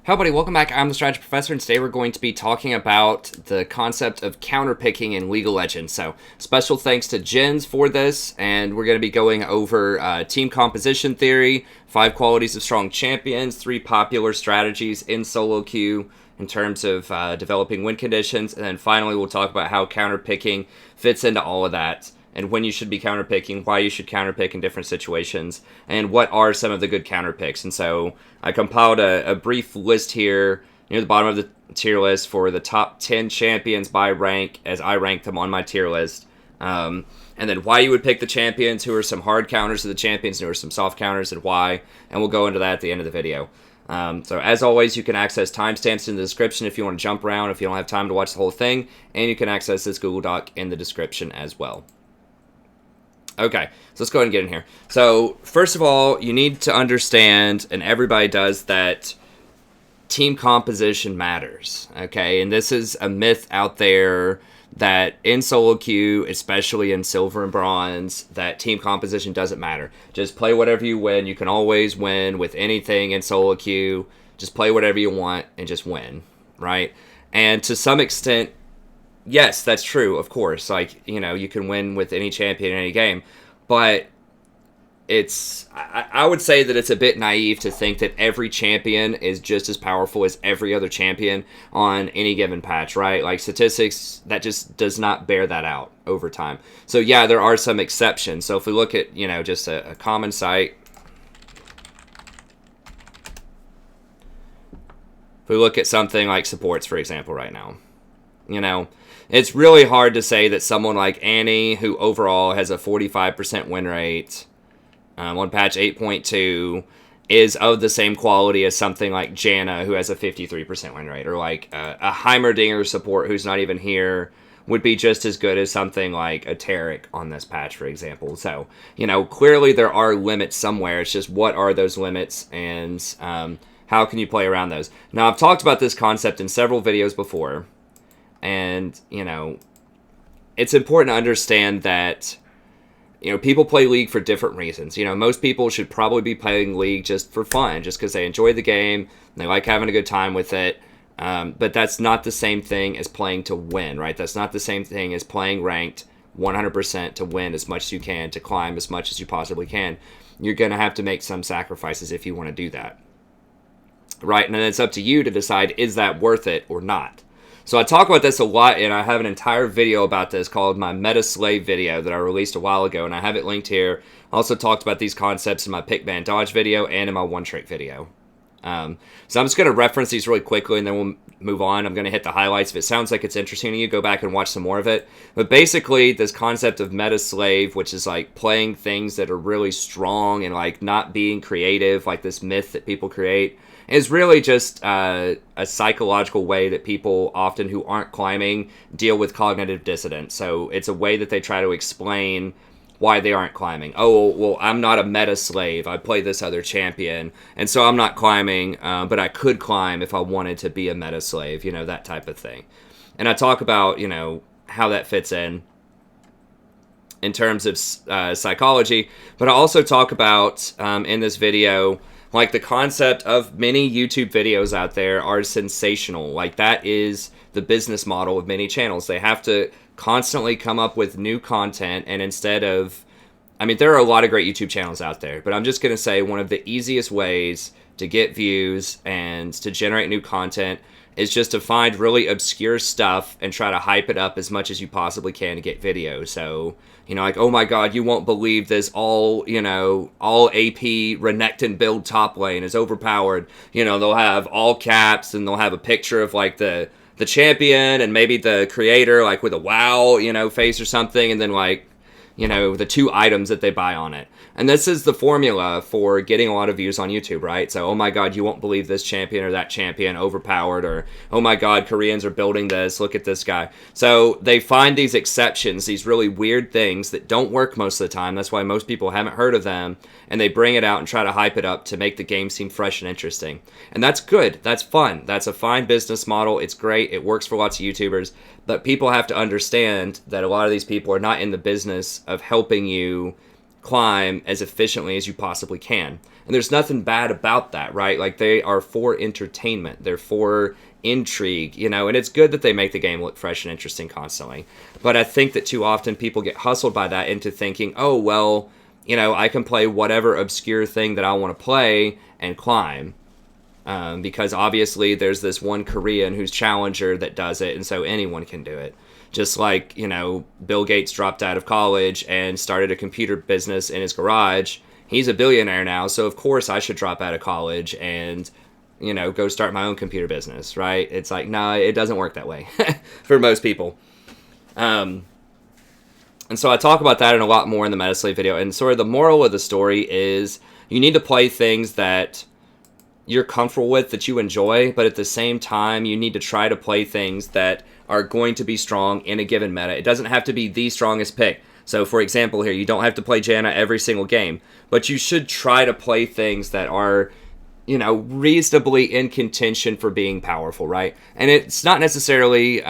Hello, buddy. Welcome back. I'm the Strategy Professor, and today we're going to be talking about the concept of counterpicking in League of Legends. So, special thanks to Jens for this, and we're going to be going over team composition theory, 5 qualities of strong champions, 3 popular strategies in solo queue in terms of developing win conditions, and then finally we'll talk about how counterpicking fits into all of that, and when you should be counterpicking, why you should counterpick in different situations, and what are some of the good counterpicks. And so I compiled a brief list here near the bottom of the tier list for the top 10 champions by rank as I rank them on my tier list. And then why you would pick the champions, who are some hard counters to the champions, and who are some soft counters, and why. And we'll go into that at the end of the video. So as always, you can access timestamps in the description if you want to jump around, if you don't have time to watch the whole thing. And you can access this Google Doc in the description as well. Okay, so let's go ahead and get in here. So, first of all, you need to understand, and everybody does, that team composition matters, okay? And this is a myth out there that in solo queue, especially in silver and bronze, that team composition doesn't matter. Just play whatever you win. You can always win with anything in solo queue. Just play whatever you want and just win, right? And to some extent, yes, that's true, of course. Like, you know, you can win with any champion in any game. But I would say that it's a bit naive to think that every champion is just as powerful as every other champion on any given patch, right? Like, statistics, that just does not bear that out over time. So, yeah, there are some exceptions. So, if we look at, you know, just a common site. If we look at something like supports, for example, right now. You know, it's really hard to say that someone like Annie, who overall has a 45% win rate on patch 8.2, is of the same quality as something like Janna, who has a 53% win rate, or like a Heimerdinger support who's not even here would be just as good as something like a Tarek on this patch, for example. So, you know, clearly there are limits somewhere. It's just what are those limits, and how can you play around those? Now, I've talked about this concept in several videos before. And, you know, it's important to understand that, you know, people play League for different reasons. You know, most people should probably be playing League just for fun, just because they enjoy the game, and they like having a good time with it. But that's not the same thing as playing to win, right? That's not the same thing as playing ranked 100% to win as much as you can, to climb as much as you possibly can. You're going to have to make some sacrifices if you want to do that, right? And then it's up to you to decide, is that worth it or not? So I talk about this a lot, and I have an entire video about this called my Meta Slave video that I released a while ago, and I have it linked here. I also talked about these concepts in my Pick, Ban, Dodge video and in my One Trick video. So I'm just going to reference these really quickly, and then we'll move on. I'm going to hit the highlights. If it sounds like it's interesting to you, go back and watch some more of it. But basically, this concept of Meta Slave, which is like playing things that are really strong and like not being creative, like this myth that people create, is really just a psychological way that people often who aren't climbing deal with cognitive dissonance. So it's a way that they try to explain why they aren't climbing. Oh, well, I'm not a meta slave. I play this other champion, and so I'm not climbing, but I could climb if I wanted to be a meta slave, you know, that type of thing. And I talk about, you know, how that fits in terms of psychology, but I also talk about, in this video, like the concept of many YouTube videos out there are sensational. Like that is the business model of many channels. They have to constantly come up with new content, and instead of, I mean, there are a lot of great YouTube channels out there, but I'm just going to say one of the easiest ways to get views and to generate new content is just to find really obscure stuff and try to hype it up as much as you possibly can to get videos. So, you know, like, oh my god, you won't believe this all, you know, all AP Renekton build top lane is overpowered. You know, they'll have all caps, and they'll have a picture of like the champion and maybe the creator like with a WoW, you know, face or something, and then like, you know, the 2 items that they buy on it. And this is the formula for getting a lot of views on YouTube, right? So, oh my god, you won't believe this champion or that champion overpowered, or oh my god, Koreans are building this, look at this guy. So they find these exceptions, these really weird things that don't work most of the time. That's why most people haven't heard of them, and they bring it out and try to hype it up to make the game seem fresh and interesting. And that's good, that's fun, that's a fine business model, it's great, it works for lots of YouTubers, but people have to understand that a lot of these people are not in the business of helping you climb as efficiently as you possibly can. And there's nothing bad about that, right? Like, they are for entertainment. They're for intrigue, you know, and it's good that they make the game look fresh and interesting constantly. But I think that too often people get hustled by that into thinking, oh, well, you know, I can play whatever obscure thing that I want to play and climb. Because obviously there's this one Korean who's challenger that does it, and so anyone can do it. Just like, you know, Bill Gates dropped out of college and started a computer business in his garage. He's a billionaire now, so of course I should drop out of college and, you know, go start my own computer business, right? It's like, no, it doesn't work that way for most people. And so I talk about that and a lot more in the Metaslave video. And sort of the moral of the story is you need to play things that you're comfortable with, that you enjoy, but at the same time, you need to try to play things that are going to be strong in a given meta. It doesn't have to be the strongest pick. So, for example, here, you don't have to play Janna every single game, but you should try to play things that are, you know, reasonably in contention for being powerful, right? And it's not necessarily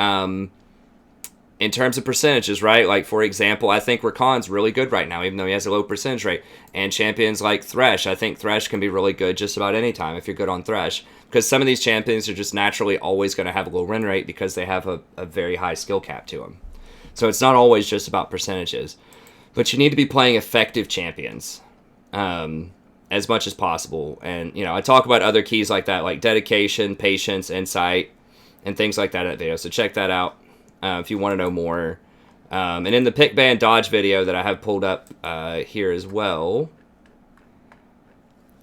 in terms of percentages, right? Like, for example, I think Rakan's really good right now, even though he has a low percentage rate. And champions like Thresh, I think Thresh can be really good just about any time if you're good on Thresh. Because some of these champions are just naturally always going to have a low win rate because they have a very high skill cap to them. So it's not always just about percentages. But you need to be playing effective champions as much as possible. And, you know, I talk about other keys like that, like dedication, patience, insight, and things like that in that video. So check that out if you want to know more. And in the pick ban dodge video that I have pulled up here as well,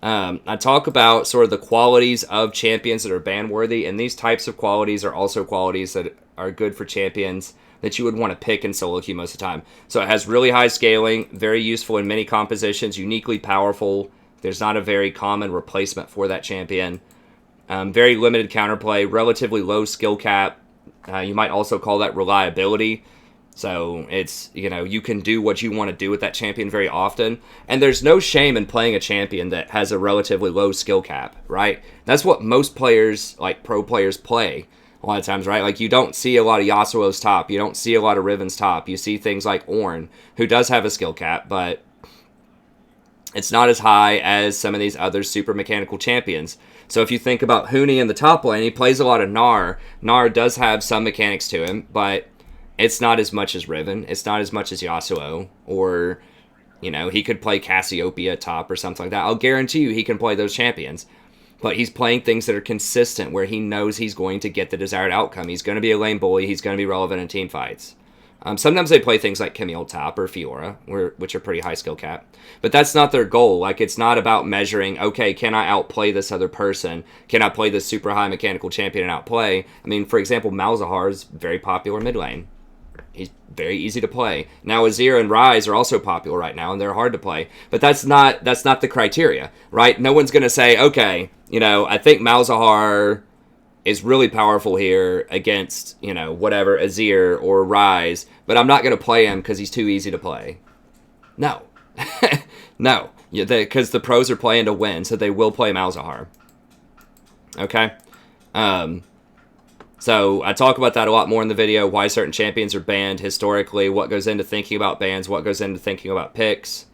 I talk about sort of the qualities of champions that are ban worthy, and these types of qualities are also qualities that are good for champions that you would want to pick in solo queue most of the time. So it has really high scaling, very useful in many compositions, uniquely powerful. There's not a very common replacement for that champion. Very limited counterplay, relatively low skill cap. You might also call that reliability. So it's, you know, you can do what you want to do with that champion very often. And there's no shame in playing a champion that has a relatively low skill cap, right? That's what most players, like pro players, play a lot of times, right? Like, you don't see a lot of Yasuo's top. You don't see a lot of Riven's top. You see things like Ornn, who does have a skill cap, but it's not as high as some of these other super mechanical champions. So if you think about Huni in the top lane, he plays a lot of Gnar. Gnar does have some mechanics to him, but it's not as much as Riven. It's not as much as Yasuo. Or, you know, he could play Cassiopeia top or something like that. I'll guarantee you he can play those champions. But he's playing things that are consistent, where he knows he's going to get the desired outcome. He's going to be a lane bully. He's going to be relevant in team fights. Sometimes they play things like Camille top or Fiora, which are pretty high skill cap. But that's not their goal. Like, it's not about measuring, okay, can I outplay this other person? Can I play this super high mechanical champion and outplay? I mean, for example, Malzahar is very popular mid lane. He's very easy to play. Now, Azir and Ryze are also popular right now, and they're hard to play. But that's not the criteria, right? No one's going to say, okay, you know, I think Malzahar is really powerful here against, you know, whatever, Azir or Ryze, but I'm not going to play him because he's too easy to play. No. No. Because the pros are playing to win, so they will play Malzahar. Okay? So I talk about that a lot more in the video, why certain champions are banned historically, what goes into thinking about bans, what goes into thinking about picks.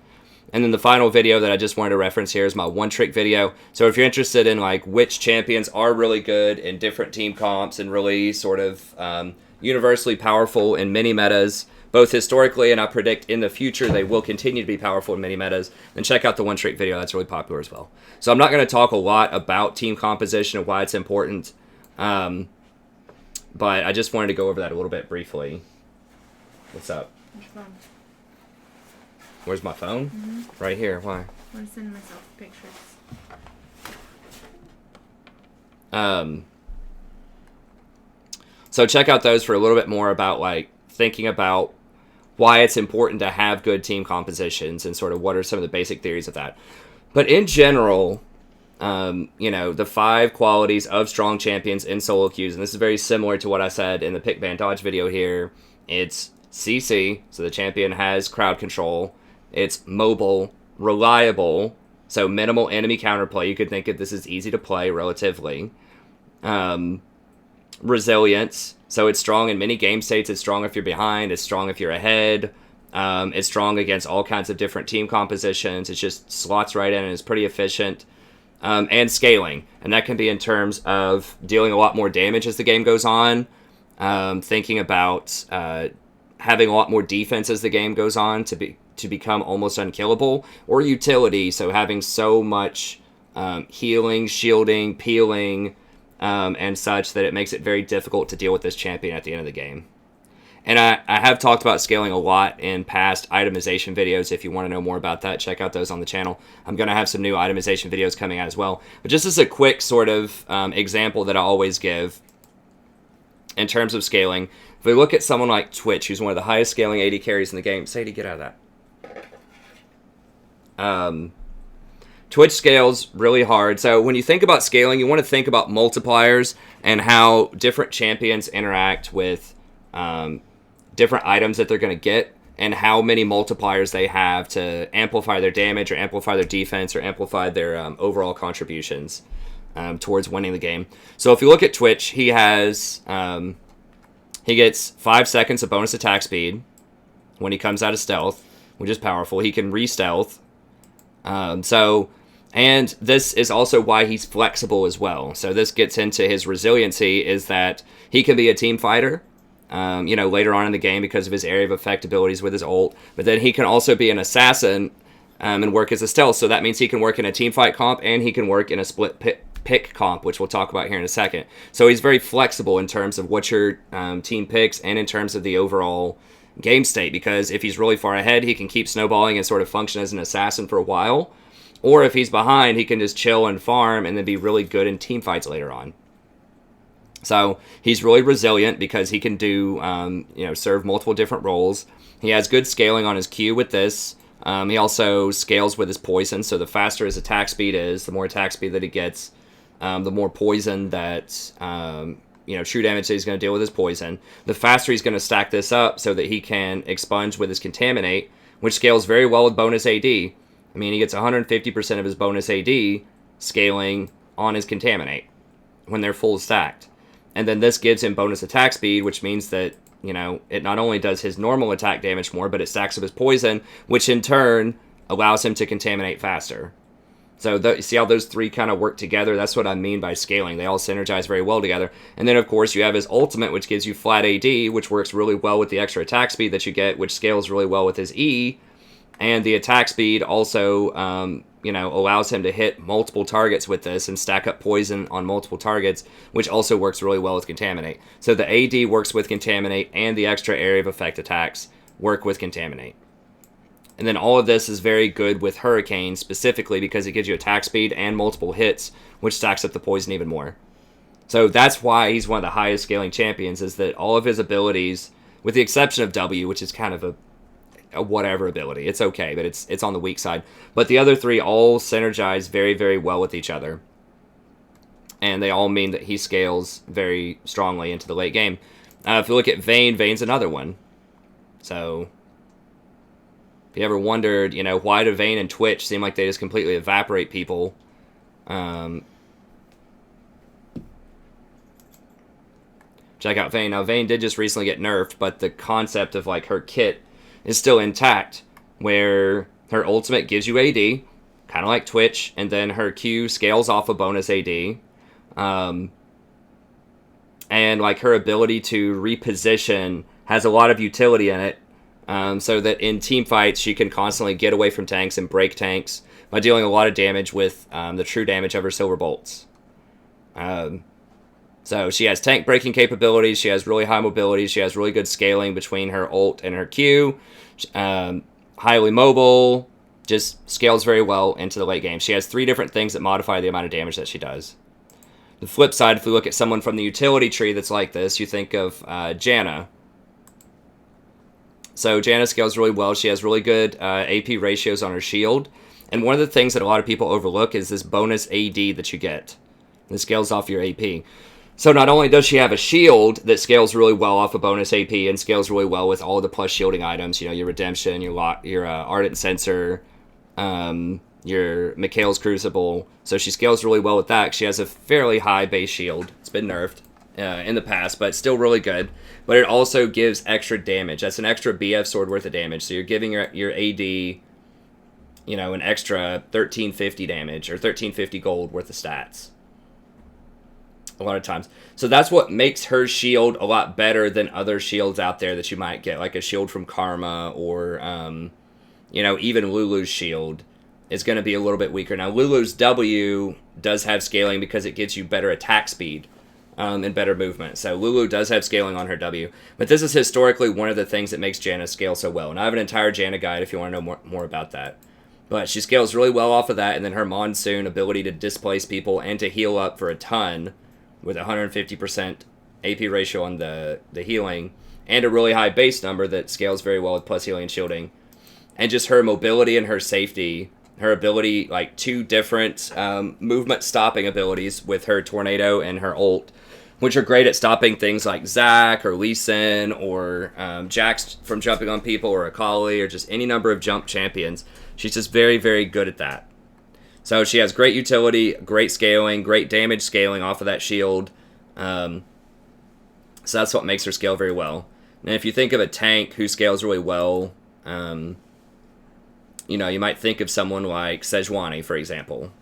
And then the final video that I just wanted to reference here is my one-trick video. So if you're interested in, like, which champions are really good in different team comps and really sort of universally powerful in many metas, both historically and I predict in the future they will continue to be powerful in many metas, then check out the one-trick video. That's really popular as well. So I'm not going to talk a lot about team composition and why it's important, but I just wanted to go over that a little bit briefly. What's up? Which phone? Where's my phone? Mm-hmm. Right here. Why? I want to send myself pictures. So check out those for a little bit more about, like, thinking about why it's important to have good team compositions and sort of what are some of the basic theories of that. But in general, you know, the 5 qualities of strong champions in solo queues, and this is very similar to what I said in the pick ban dodge video here. It's CC, so the champion has crowd control. It's mobile, reliable, so minimal enemy counterplay. You could think of this as easy to play relatively. Resilience, so it's strong in many game states. It's strong if you're behind. It's strong if you're ahead. It's strong against all kinds of different team compositions. It just slots right in and is pretty efficient. And scaling. And that can be in terms of dealing a lot more damage as the game goes on. Thinking about having a lot more defense as the game goes on to become almost unkillable. Or utility, so having so much healing, shielding, peeling, and such that it makes it very difficult to deal with this champion at the end of the game. And I have talked about scaling a lot in past itemization videos. If you want to know more about that, check out those on the channel. I'm going to have some new itemization videos coming out as well. But just as a quick sort of example that I always give in terms of scaling, if we look at someone like Twitch, who's one of the highest scaling AD carries in the game. Sadie, get out of that. Twitch scales really hard. So when you think about scaling, you want to think about multipliers and how different champions interact with different items that they're going to get and how many multipliers they have to amplify their damage or amplify their defense or amplify their overall contributions towards winning the game. So if you look at Twitch, he has he gets 5 seconds of bonus attack speed when he comes out of stealth, which is powerful. He can re-stealth. And this is also why he's flexible as well. So this gets into his resiliency, is that he can be a team fighter, later on in the game because of his area of effect abilities with his ult. But then he can also be an assassin and work as a stealth. So that means he can work in a team fight comp and he can work in a split pick comp, which we'll talk about here in a second. So he's very flexible in terms of what your team picks and in terms of the overall game state. Because if he's really far ahead, he can keep snowballing and sort of function as an assassin for a while. Or if he's behind, he can just chill and farm and then be really good in team fights later on. So he's really resilient because he can do, serve multiple different roles. He has good scaling on his Q with this. He also scales with his poison. So the faster his attack speed is, the more attack speed that he gets, the more poison that, true damage that he's going to deal with his poison. The faster he's going to stack this up so that he can expunge with his contaminate, which scales very well with bonus AD. I mean, he gets 150% of his bonus AD scaling on his contaminate when they're full stacked. And then this gives him bonus attack speed, which means that, it not only does his normal attack damage more, but it stacks up his poison, which in turn allows him to contaminate faster. So see how those three kind of work together? That's what I mean by scaling. They all synergize very well together. And then, of course, you have his ultimate, which gives you flat AD, which works really well with the extra attack speed that you get, which scales really well with his E. And the attack speed also, allows him to hit multiple targets with this and stack up poison on multiple targets, which also works really well with Contaminate. So the AD works with Contaminate, and the extra area of effect attacks work with Contaminate. And then all of this is very good with Hurricane, specifically because it gives you attack speed and multiple hits, which stacks up the poison even more. So that's why he's one of the highest scaling champions, is that all of his abilities, with the exception of W, which is kind of a whatever ability. It's okay, but it's on the weak side. But the other three all synergize very, very well with each other. And they all mean that he scales very strongly into the late game. If you look at Vayne, Vayne's another one. So if you ever wondered, why do Vayne and Twitch seem like they just completely evaporate people? Check out Vayne. Now, Vayne did just recently get nerfed, but the concept of her kit is still intact, where her ultimate gives you AD, kind of like Twitch, and then her Q scales off a bonus AD. And her ability to reposition has a lot of utility in it, so that in team fights she can constantly get away from tanks and break tanks by dealing a lot of damage with the true damage of her silver bolts. So she has tank breaking capabilities, she has really high mobility, she has really good scaling between her ult and her Q, highly mobile, just scales very well into the late game. She has 3 different things that modify the amount of damage that she does. The flip side, if we look at someone from the utility tree that's like this, you think of Janna. So Janna scales really well, she has really good AP ratios on her shield, and one of the things that a lot of people overlook is this bonus AD that you get. This scales off your AP. So not only does she have a shield that scales really well off a bonus AP and scales really well with all the plus shielding items, your Redemption, your Ardent Sensor, your Mikhail's Crucible. So she scales really well with that. She has a fairly high base shield. It's been nerfed. in the past, but still really good. But it also gives extra damage. That's an extra BF sword worth of damage. So you're giving your AD, an extra 1350 damage or 1350 gold worth of stats. A lot of times. So that's what makes her shield a lot better than other shields out there that you might get, like a shield from Karma or, even Lulu's shield is going to be a little bit weaker. Now, Lulu's W does have scaling because it gives you better attack speed and better movement. So Lulu does have scaling on her W. But this is historically one of the things that makes Janna scale so well. And I have an entire Janna guide if you want to know more about that. But she scales really well off of that. And then her Monsoon ability to displace people and to heal up for a ton with 150% AP ratio on the healing. And a really high base number that scales very well with plus healing and shielding. And just her mobility and her safety. Her ability, like 2 different movement stopping abilities with her Tornado and her ult, which are great at stopping things like Zac or Lee Sin or Jax from jumping on people or Akali or just any number of jump champions. She's just very, very good at that. So she has great utility, great scaling, great damage scaling off of that shield. So that's what makes her scale very well. And if you think of a tank who scales really well, you might think of someone like Sejuani, for example,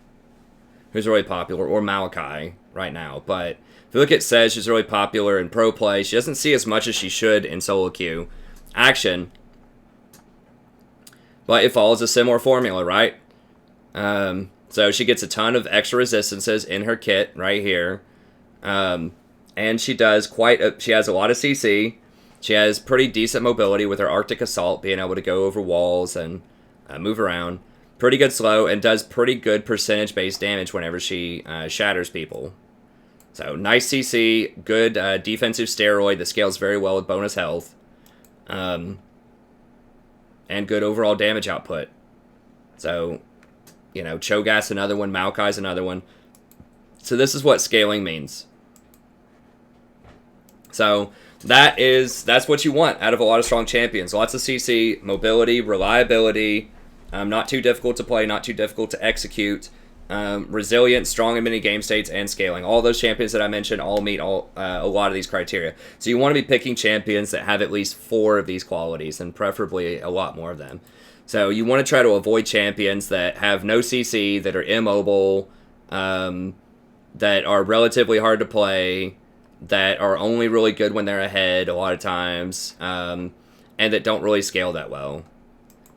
who's really popular, or Maokai right now. But if you look at Sej, she's really popular in pro play. She doesn't see as much as she should in solo queue action, but it follows a similar formula, right? So she gets a ton of extra resistances in her kit right here, and she has a lot of CC. She has pretty decent mobility with her Arctic Assault, being able to go over walls and move around. Pretty good slow, and does pretty good percentage-based damage whenever she shatters people. So, nice CC, good defensive steroid that scales very well with bonus health. And good overall damage output. So, Cho'Gath's another one, Maokai's another one. So this is what scaling means. So that's what you want out of a lot of strong champions. Lots of CC, mobility, reliability, not too difficult to play, not too difficult to execute, resilient, strong in many game states, and scaling. All those champions that I mentioned all meet a lot of these criteria. So you want to be picking champions that have at least 4 of these qualities, and preferably a lot more of them. So you want to try to avoid champions that have no CC, that are immobile, that are relatively hard to play, that are only really good when they're ahead a lot of times, and that don't really scale that well.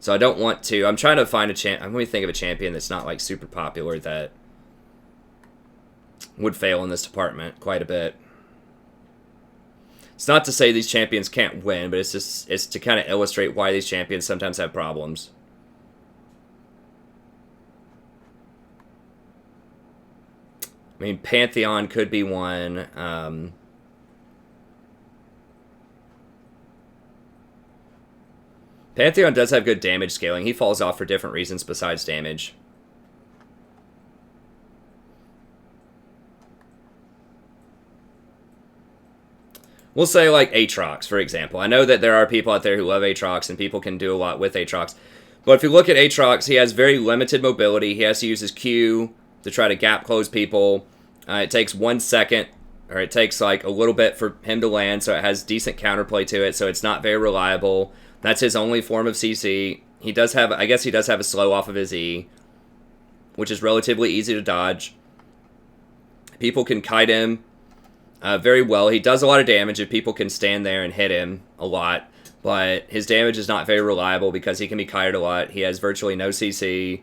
So I don't want to... I'm trying to find I'm going to think of a champion that's not like super popular that would fail in this department quite a bit. It's not to say these champions can't win, but it's to kind of illustrate why these champions sometimes have problems. I mean, Pantheon could be one. Pantheon does have good damage scaling. He falls off for different reasons besides damage. We'll say like Aatrox, for example. I know that there are people out there who love Aatrox, and people can do a lot with Aatrox. But if you look at Aatrox, he has very limited mobility. He has to use his Q to try to gap close people. It takes 1 second, or it takes like a little bit for him to land, so it has decent counterplay to it, so it's not very reliable. That's his only form of CC. I guess he does have a slow off of his E, which is relatively easy to dodge. People can kite him very well. He does a lot of damage if people can stand there and hit him a lot, but his damage is not very reliable because he can be kited a lot. He has virtually no CC.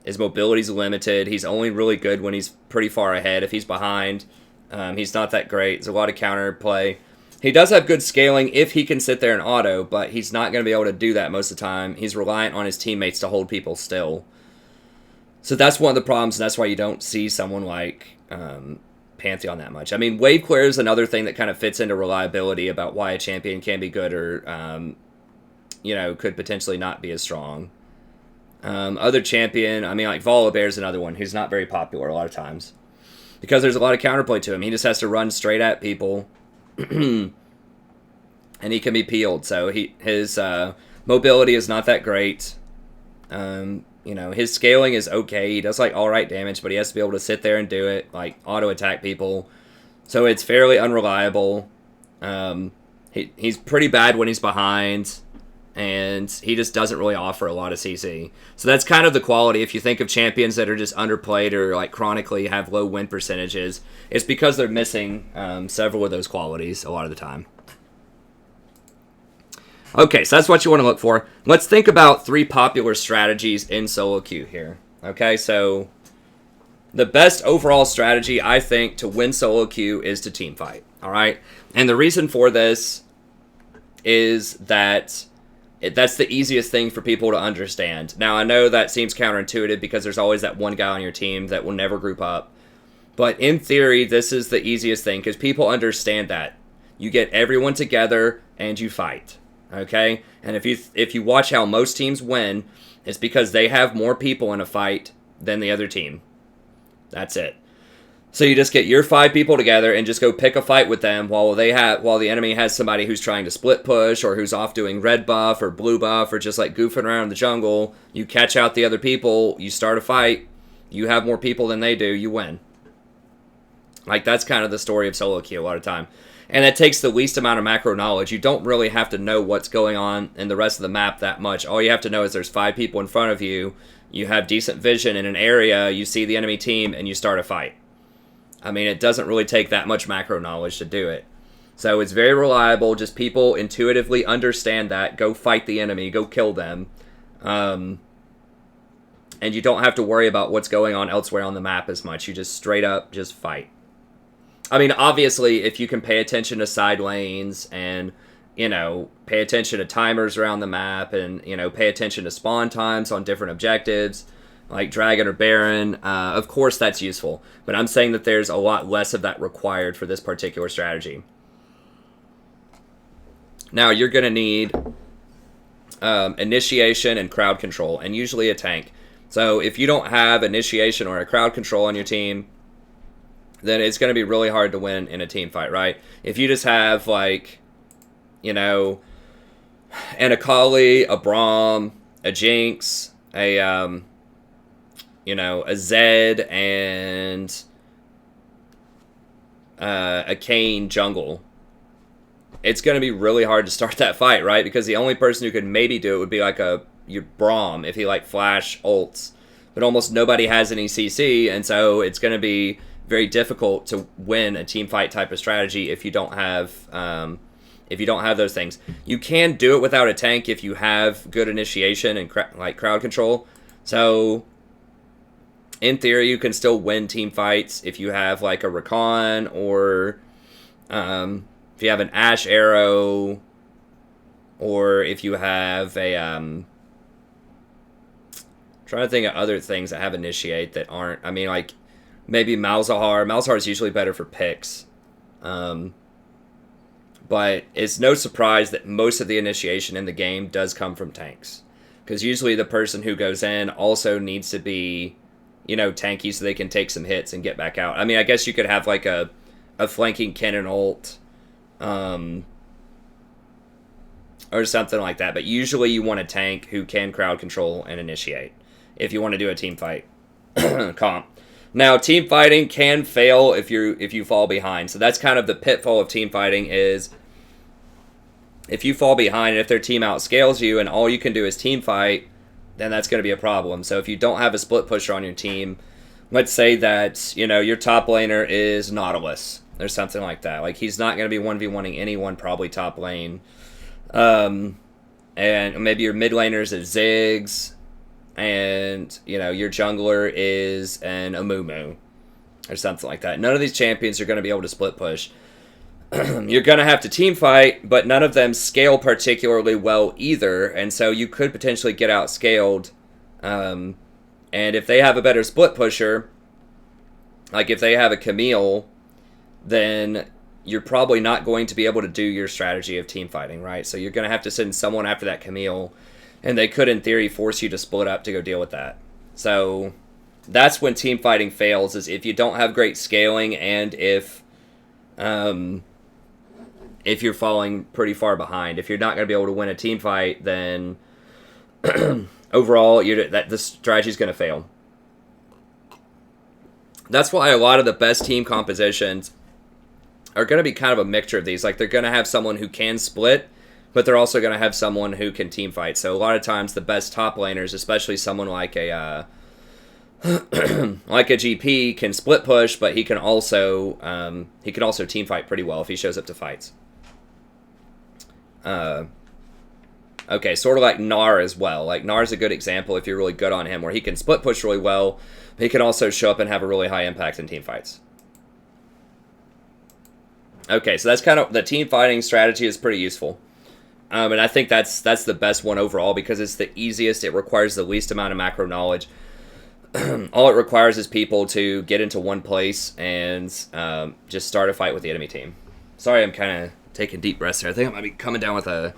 His mobility's limited. He's only really good when he's pretty far ahead. If he's behind, he's not that great. There's a lot of counterplay. He does have good scaling if he can sit there and auto, but he's not going to be able to do that most of the time. He's reliant on his teammates to hold people still. So that's one of the problems, and that's why you don't see someone like Pantheon that much. I mean, wave clear is another thing that kind of fits into reliability about why a champion can be good or, could potentially not be as strong. Other champion, I mean, like Volibear is another one who's not very popular a lot of times because there's a lot of counterplay to him. He just has to run straight at people. And he can be peeled, so his mobility is not that great. His scaling is okay. He does like alright damage, but he has to be able to sit there and do it, like auto attack people. So it's fairly unreliable. He's pretty bad when he's behind, and he just doesn't really offer a lot of CC. So that's kind of the quality. If you think of champions that are just underplayed or like chronically have low win percentages, it's because they're missing several of those qualities a lot of the time. Okay, so that's what you want to look for. Let's think about 3 popular strategies in solo queue here. Okay, so the best overall strategy, I think, to win solo queue is to team fight. All right, and the reason for this is that that's the easiest thing for people to understand. Now, I know that seems counterintuitive because there's always that one guy on your team that will never group up. But in theory, this is the easiest thing because people understand that. You get everyone together and you fight. Okay? And if you watch how most teams win, it's because they have more people in a fight than the other team. That's it. So you just get your 5 people together and just go pick a fight with them while the enemy has somebody who's trying to split push or who's off doing red buff or blue buff or just like goofing around in the jungle. You catch out the other people, you start a fight, you have more people than they do, you win. Like, that's kind of the story of solo queue a lot of time. And it takes the least amount of macro knowledge. You don't really have to know what's going on in the rest of the map that much. All you have to know is there's 5 people in front of you, you have decent vision in an area, you see the enemy team, and you start a fight. I mean, it doesn't really take that much macro knowledge to do it. So it's very reliable. Just people intuitively understand that. Go fight the enemy. Go kill them. And you don't have to worry about what's going on elsewhere on the map as much. You just straight up just fight. I mean, obviously, if you can pay attention to side lanes and, pay attention to timers around the map and, pay attention to spawn times on different objectives, like Dragon or Baron, of course that's useful. But I'm saying that there's a lot less of that required for this particular strategy. Now, you're going to need initiation and crowd control, and usually a tank. So if you don't have initiation or a crowd control on your team, then it's going to be really hard to win in a team fight, right? If you just have, like, an Akali, a Braum, a Jinx, a Zed, and a Kayn jungle, it's going to be really hard to start that fight, right? Because the only person who could maybe do it would be like your Braum if he like flash ults, but almost nobody has any CC, and so it's going to be very difficult to win a team fight type of strategy if you don't have those things. You can do it without a tank if you have good initiation and crowd control. So in theory, you can still win team fights if you have like a Rakan or if you have an Ashe Arrow, or if you have a trying to think of other things that have initiate that aren't. I mean, like maybe Malzahar. Malzahar is usually better for picks. But it's no surprise that most of the initiation in the game does come from tanks. Because usually the person who goes in also needs to be, tanky so they can take some hits and get back out. I mean, I guess you could have like a flanking cannon ult or something like that. But usually you want a tank who can crowd control and initiate if you want to do a team fight comp. Now, team fighting can fail if you fall behind. So that's kind of the pitfall of team fighting is if you fall behind and if their team outscales you and all you can do is team fight, then that's going to be a problem. So if you don't have a split pusher on your team, let's say that, your top laner is Nautilus or something like that. Like, he's not going to be 1v1ing anyone probably top lane. And maybe your mid laners is Ziggs, and your jungler is an Amumu or something like that. None of these champions are going to be able to split push. You're going to have to team fight, but none of them scale particularly well either, and so you could potentially get outscaled. And if they have a better split pusher, like if they have a Camille, then you're probably not going to be able to do your strategy of team fighting, right? So you're going to have to send someone after that Camille, and they could, in theory, force you to split up to go deal with that. So that's when team fighting fails, is if you don't have great scaling and if you're falling pretty far behind. If you're not going to be able to win a team fight, then overall, the strategy is going to fail. That's why a lot of the best team compositions are going to be kind of a mixture of these. Like, they're going to have someone who can split, but they're also going to have someone who can team fight. So a lot of times the best top laners, especially someone like a like a GP, can split push, but he can also team fight pretty well if he shows up to fights. Okay, sort of like Gnar as well. Like, Gnar's a good example if you're really good on him, where he can split push really well, but he can also show up and have a really high impact in team fights. Okay, so that's kind of, the team fighting strategy is pretty useful. And I think that's the best one overall because it's the easiest. It requires the least amount of macro knowledge. All it requires is people to get into one place and just start a fight with the enemy team. Sorry, I'm kind of taking deep breaths here. I think I might be coming down with a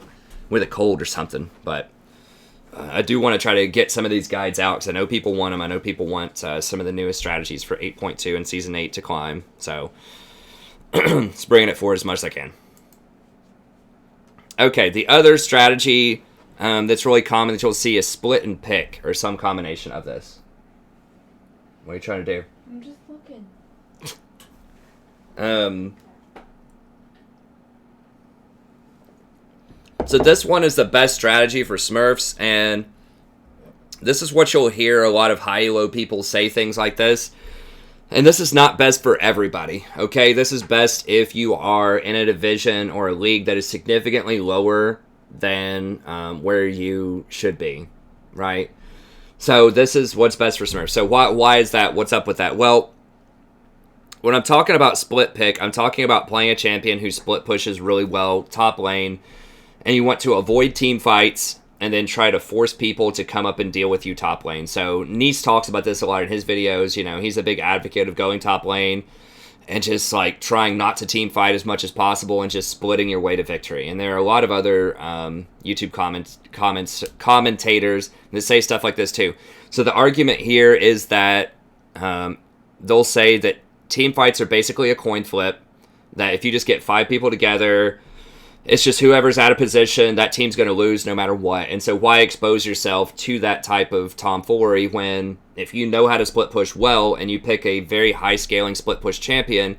cold or something, but I do want to try to get some of these guides out because I know people want them. I know people want some of the newest strategies for 8.2 and Season 8 to climb, so just bringing it forward as much as I can. Okay, the other strategy that's really common that you'll see is split and pick, or some combination of this. What are you trying to do? I'm just looking. So this one is the best strategy for Smurfs, and this is what you'll hear a lot of high elo people say things like this. And this is not best for everybody, okay? This is best if you are in a division or a league that is significantly lower than where you should be, right? So this is what's best for Smurfs. So why is that? What's up with that? Well, when I'm talking about split pick, I'm talking about playing a champion who split pushes really well, top lane, and you want to avoid team fights and then try to force people to come up and deal with you top lane. So Nice talks about this a lot in his videos. You know, he's a big advocate of going top lane and just like trying not to team fight as much as possible and just splitting your way to victory. And there are a lot of other YouTube commentators that say stuff like this too. So the argument here is that they'll say that team fights are basically a coin flip, that if you just get 5 people together, it's just whoever's out of position, that team's going to lose no matter what. And so why expose yourself to that type of tomfoolery when if you know how to split push well and you pick a very high scaling split push champion,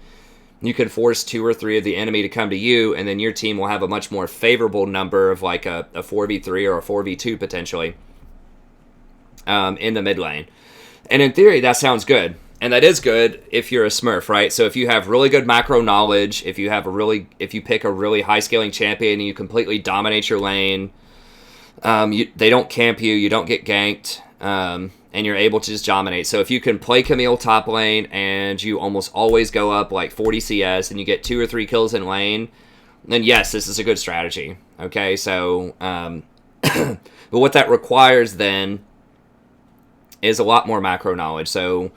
you can force 2 or 3 of the enemy to come to you, and then your team will have a much more favorable number of like a 4v3 or a 4v2 potentially in the mid lane. And in theory, that sounds good. And that is good if you're a Smurf, right? So if you have really good macro knowledge, if you pick a really high scaling champion and you completely dominate your lane, they don't camp you, you don't get ganked, and you're able to just dominate. So if you can play Camille top lane and you almost always go up like 40 CS and you get 2 or 3 kills in lane, then yes, this is a good strategy. Okay, so but what that requires then is a lot more macro knowledge. So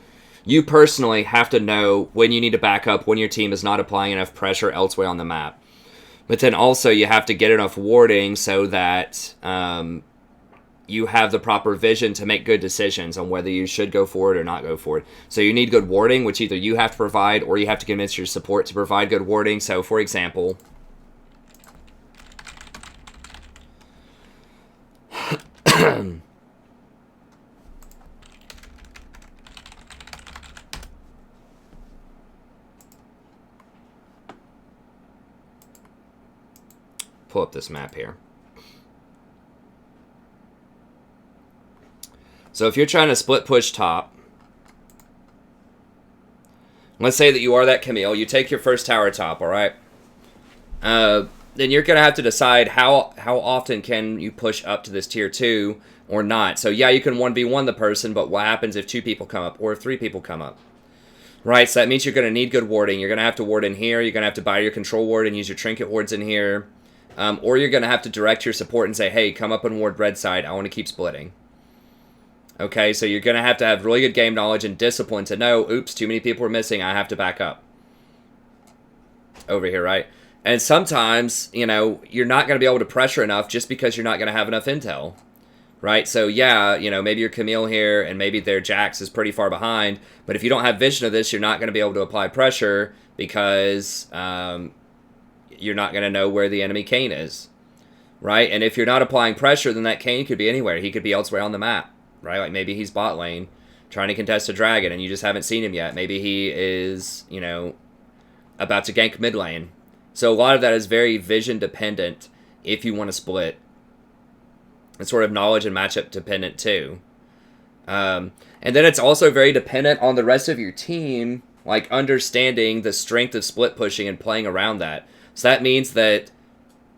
you personally have to know when you need to back up, when your team is not applying enough pressure elsewhere on the map. But then also you have to get enough warding so that you have the proper vision to make good decisions on whether you should go forward or not go forward. So you need good warding, which either you have to provide or you have to convince your support to provide good warding. So for example, pull up this map here. So if you're trying to split push top, let's say that you are that Camille, you take your first tower top, all right? Then you're going to have to decide how often can you push up to this tier 2 or not. So yeah, you can 1v1 the person, but what happens if 2 people come up or if 3 people come up? Right, so that means you're going to need good warding. You're going to have to ward in here. You're going to have to buy your control ward and use your trinket wards in here. Or you're going to have to direct your support and say, hey, come up and ward red side. I want to keep splitting. Okay, so you're going to have really good game knowledge and discipline to know, oops, too many people are missing. I have to back up. Over here, right? And sometimes, you know, you're not going to be able to pressure enough just because you're not going to have enough intel. Right? So, yeah, you know, maybe your Camille here and maybe their Jax is pretty far behind. But if you don't have vision of this, you're not going to be able to apply pressure because you're not going to know where the enemy Kayn is. Right? And if you're not applying pressure, then that Kayn could be anywhere. He could be elsewhere on the map. Right? Like maybe he's bot lane trying to contest a dragon and you just haven't seen him yet. Maybe he is, you know, about to gank mid lane. So a lot of that is very vision dependent if you want to split. It's sort of knowledge and matchup dependent too. And then it's also very dependent on the rest of your team, like understanding the strength of split pushing and playing around that. So that means that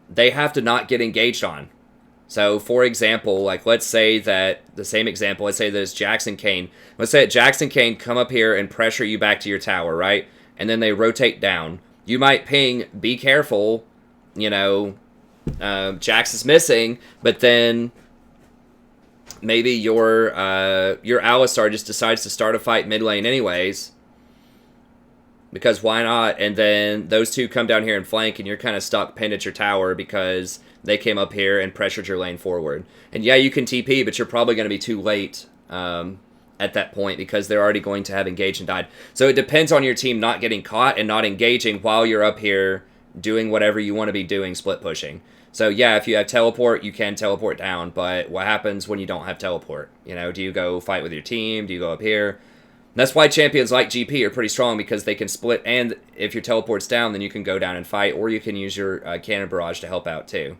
they have to not get engaged on. So for example, like let's say that, the same example, let's say there's Jackson Kane. Let's say that Jackson Kane come up here and pressure you back to your tower, right? And then they rotate down. You might ping, be careful, Jax is missing, but then maybe your Alistar just decides to start a fight mid lane anyways, because why not? And then those two come down here and flank, and you're kind of stuck pinned at your tower because they came up here and pressured your lane forward. And yeah, you can TP, but you're probably going to be too late at that point because they're already going to have engaged and died. So it depends on your team not getting caught and not engaging while you're up here doing whatever you want to be doing, split pushing. So yeah, if you have teleport, you can teleport down, but what happens when you don't have teleport? Do you go fight with your team? Do you go up here? That's why champions like GP are pretty strong, because they can split, and if your teleport's down, then you can go down and fight, or you can use your cannon barrage to help out too.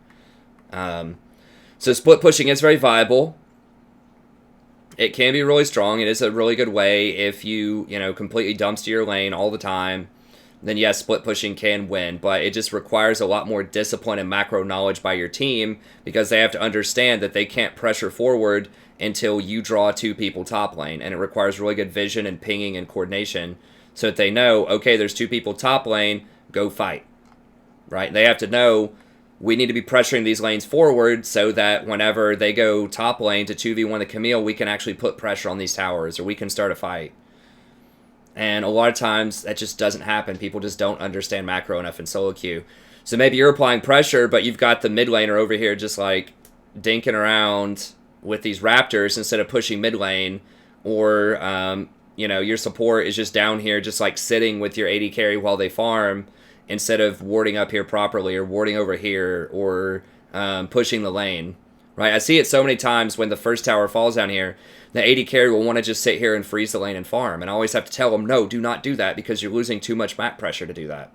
So split pushing is very viable. It can be really strong. It is a really good way if you, completely dumpster your lane all the time. Then yes, split pushing can win, but it just requires a lot more discipline and macro knowledge by your team, because they have to understand that they can't pressure forward until you draw two people top lane, and it requires really good vision and pinging and coordination so that they know, okay, there's two people top lane, go fight, right? They have to know we need to be pressuring these lanes forward so that whenever they go top lane to 2v1 the Camille, we can actually put pressure on these towers, or we can start a fight. And a lot of times that just doesn't happen. People just don't understand macro enough in solo queue. So maybe you're applying pressure, but you've got the mid laner over here just like dinking around with these raptors instead of pushing mid lane, or your support is just down here just like sitting with your AD carry while they farm instead of warding up here properly, or warding over here, or pushing the lane, right? I see it so many times when the first tower falls down here, the AD carry will want to just sit here and freeze the lane and farm, and I always have to tell them, no, do not do that, because you're losing too much map pressure to do that.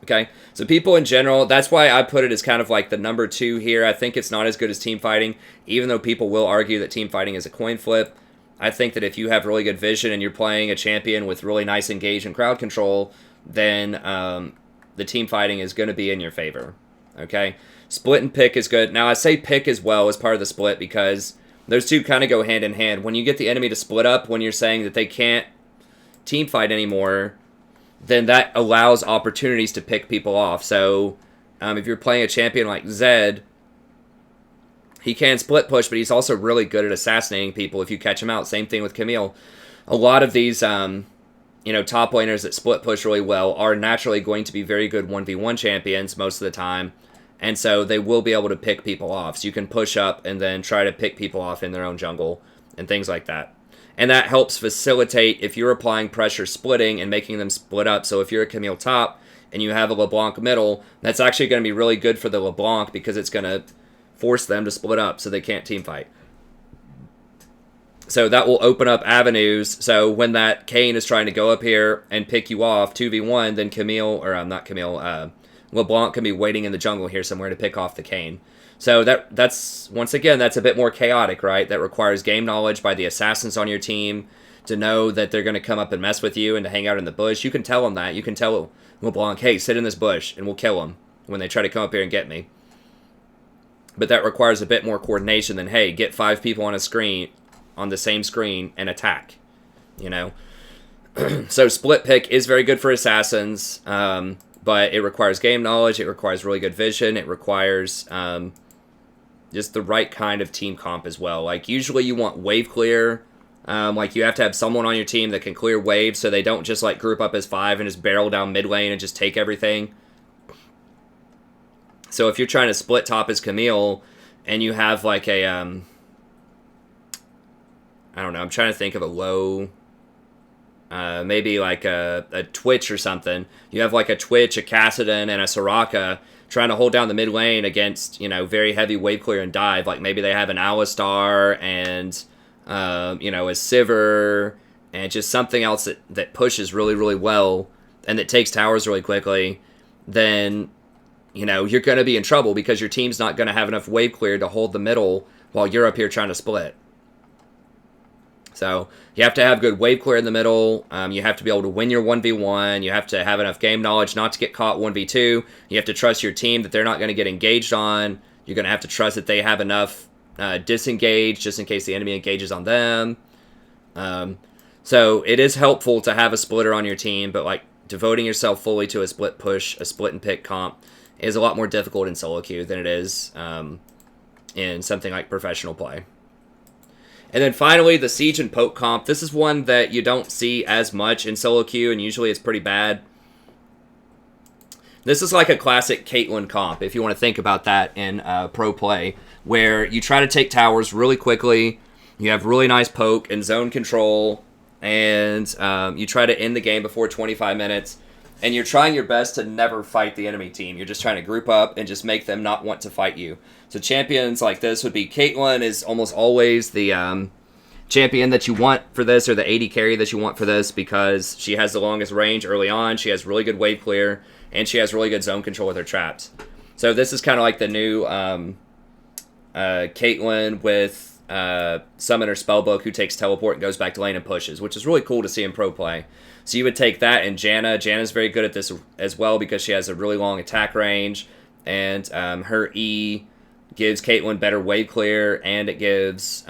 Okay, so people in general, that's why I put it as kind of like the number 2 here. I think it's not as good as team fighting, even though people will argue that team fighting is a coin flip. I think that if you have really good vision and you're playing a champion with really nice engage and crowd control, then the team fighting is going to be in your favor. Okay, split and pick is good. Now I say pick as well as part of the split, because those two kind of go hand in hand. When you get the enemy to split up, when you're saying that they can't team fight anymore, then that allows opportunities to pick people off. So if you're playing a champion like Zed, he can split push, but he's also really good at assassinating people if you catch him out. Same thing with Camille. A lot of these top laners that split push really well are naturally going to be very good 1v1 champions most of the time, and so they will be able to pick people off. So you can push up and then try to pick people off in their own jungle and things like that. And that helps facilitate if you're applying pressure splitting and making them split up. So if you're a Camille top and you have a LeBlanc middle, that's actually going to be really good for the LeBlanc, because it's going to force them to split up so they can't team fight. So that will open up avenues. So when that Kayn is trying to go up here and pick you off 2v1, then LeBlanc can be waiting in the jungle here somewhere to pick off the Kayn. So that's once again, that's a bit more chaotic, right? That requires game knowledge by the assassins on your team to know that they're going to come up and mess with you and to hang out in the bush. You can tell them that. You can tell LeBlanc, hey, sit in this bush and we'll kill them when they try to come up here and get me. But that requires a bit more coordination than, hey, get 5 people on a screen, on the same screen, and attack, So split pick is very good for assassins, but it requires game knowledge, it requires really good vision, it requires just the right kind of team comp as well. Like, usually you want wave clear. Like, you have to have someone on your team that can clear waves so they don't just, like, group up as 5 and just barrel down mid lane and just take everything. So if you're trying to split top as Camille and you have, like, a, I don't know, I'm trying to think of a low, maybe like a Twitch or something. You have, like, a Twitch, a Kassadin, and a Soraka trying to hold down the mid lane against, very heavy wave clear and dive. Like, maybe they have an Alistar and, a Sivir and just something else that pushes really, really well. and that takes towers really quickly, then, you're going to be in trouble because your team's not going to have enough wave clear to hold the middle while you're up here trying to split. So you have to have good wave clear in the middle. You have to be able to win your 1v1. You have to have enough game knowledge not to get caught 1v2. You have to trust your team that they're not going to get engaged on. You're going to have to trust that they have enough disengage just in case the enemy engages on them. So it is helpful to have a splitter on your team, but devoting yourself fully to a split push, a split and pick comp is a lot more difficult in solo queue than it is in something like professional play. And then finally, the siege and poke comp. This is one that you don't see as much in solo queue, and usually it's pretty bad. This is like a classic Caitlyn comp, if you want to think about that in pro play, where you try to take towers really quickly, you have really nice poke and zone control, and you try to end the game before 25 minutes, and you're trying your best to never fight the enemy team. You're just trying to group up and just make them not want to fight you. So champions like this would be Caitlyn is almost always the champion that you want for this, or the AD carry that you want for this, because she has the longest range early on, she has really good wave clear, and she has really good zone control with her traps. So this is kind of like the new Caitlyn with Summoner Spellbook, who takes teleport and goes back to lane and pushes, which is really cool to see in pro play. So you would take that and Janna. Janna's very good at this as well because she has a really long attack range, and her E gives Caitlyn better wave clear, and it gives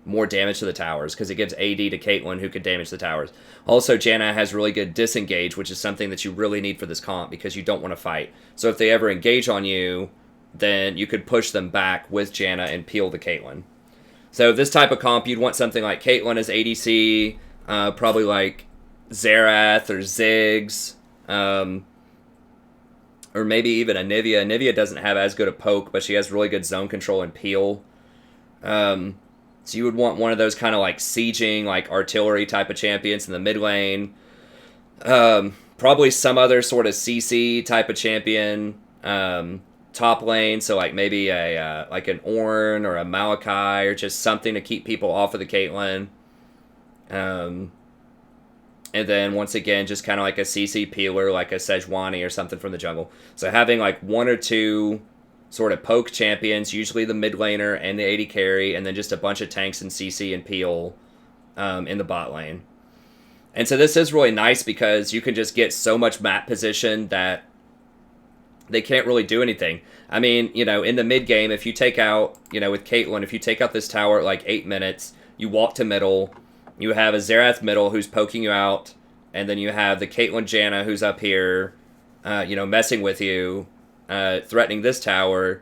more damage to the towers because it gives AD to Caitlyn, who could damage the towers. Also, Janna has really good disengage, which is something that you really need for this comp because you don't want to fight. So if they ever engage on you, then you could push them back with Janna and peel the Caitlyn. So this type of comp, you'd want something like Caitlyn as ADC, probably like Xerath or Ziggs, or maybe even Anivia. Anivia doesn't have as good a poke, but she has really good zone control and peel. So you would want one of those kind of like sieging, like artillery type of champions in the mid lane. Probably some other sort of CC type of champion top lane. So like maybe a like an Ornn or a Malachi, or just something to keep people off of the Caitlyn. And then once again, just kind of like a CC peeler, like a Sejuani or something from the jungle. So having like one or two sort of poke champions, usually the mid laner and the AD carry, and then just a bunch of tanks and CC and peel in the bot lane. And so this is really nice because you can just get so much map position that they can't really do anything. I mean, in the mid game, if you take out, with Caitlyn, if you take out this tower at like 8 minutes, you walk to middle, you have a Xerath middle who's poking you out, and then you have the Caitlyn Janna who's up here, messing with you, threatening this tower,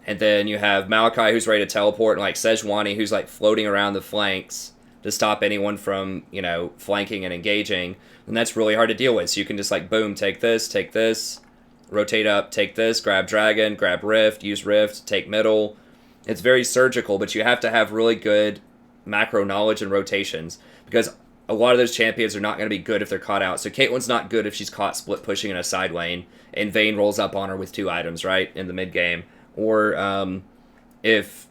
and then you have Malachi who's ready to teleport, and like Sejuani who's like floating around the flanks to stop anyone from, flanking and engaging, and that's really hard to deal with. So you can just like, boom, take this, rotate up, take this, grab Dragon, grab Rift, use Rift, take middle. It's very surgical, but you have to have really good macro knowledge and rotations, because a lot of those champions are not going to be good if they're caught out. So Caitlyn's not good if she's caught split pushing in a side lane and Vayne rolls up on her with 2 items, right, in the mid game. Or if,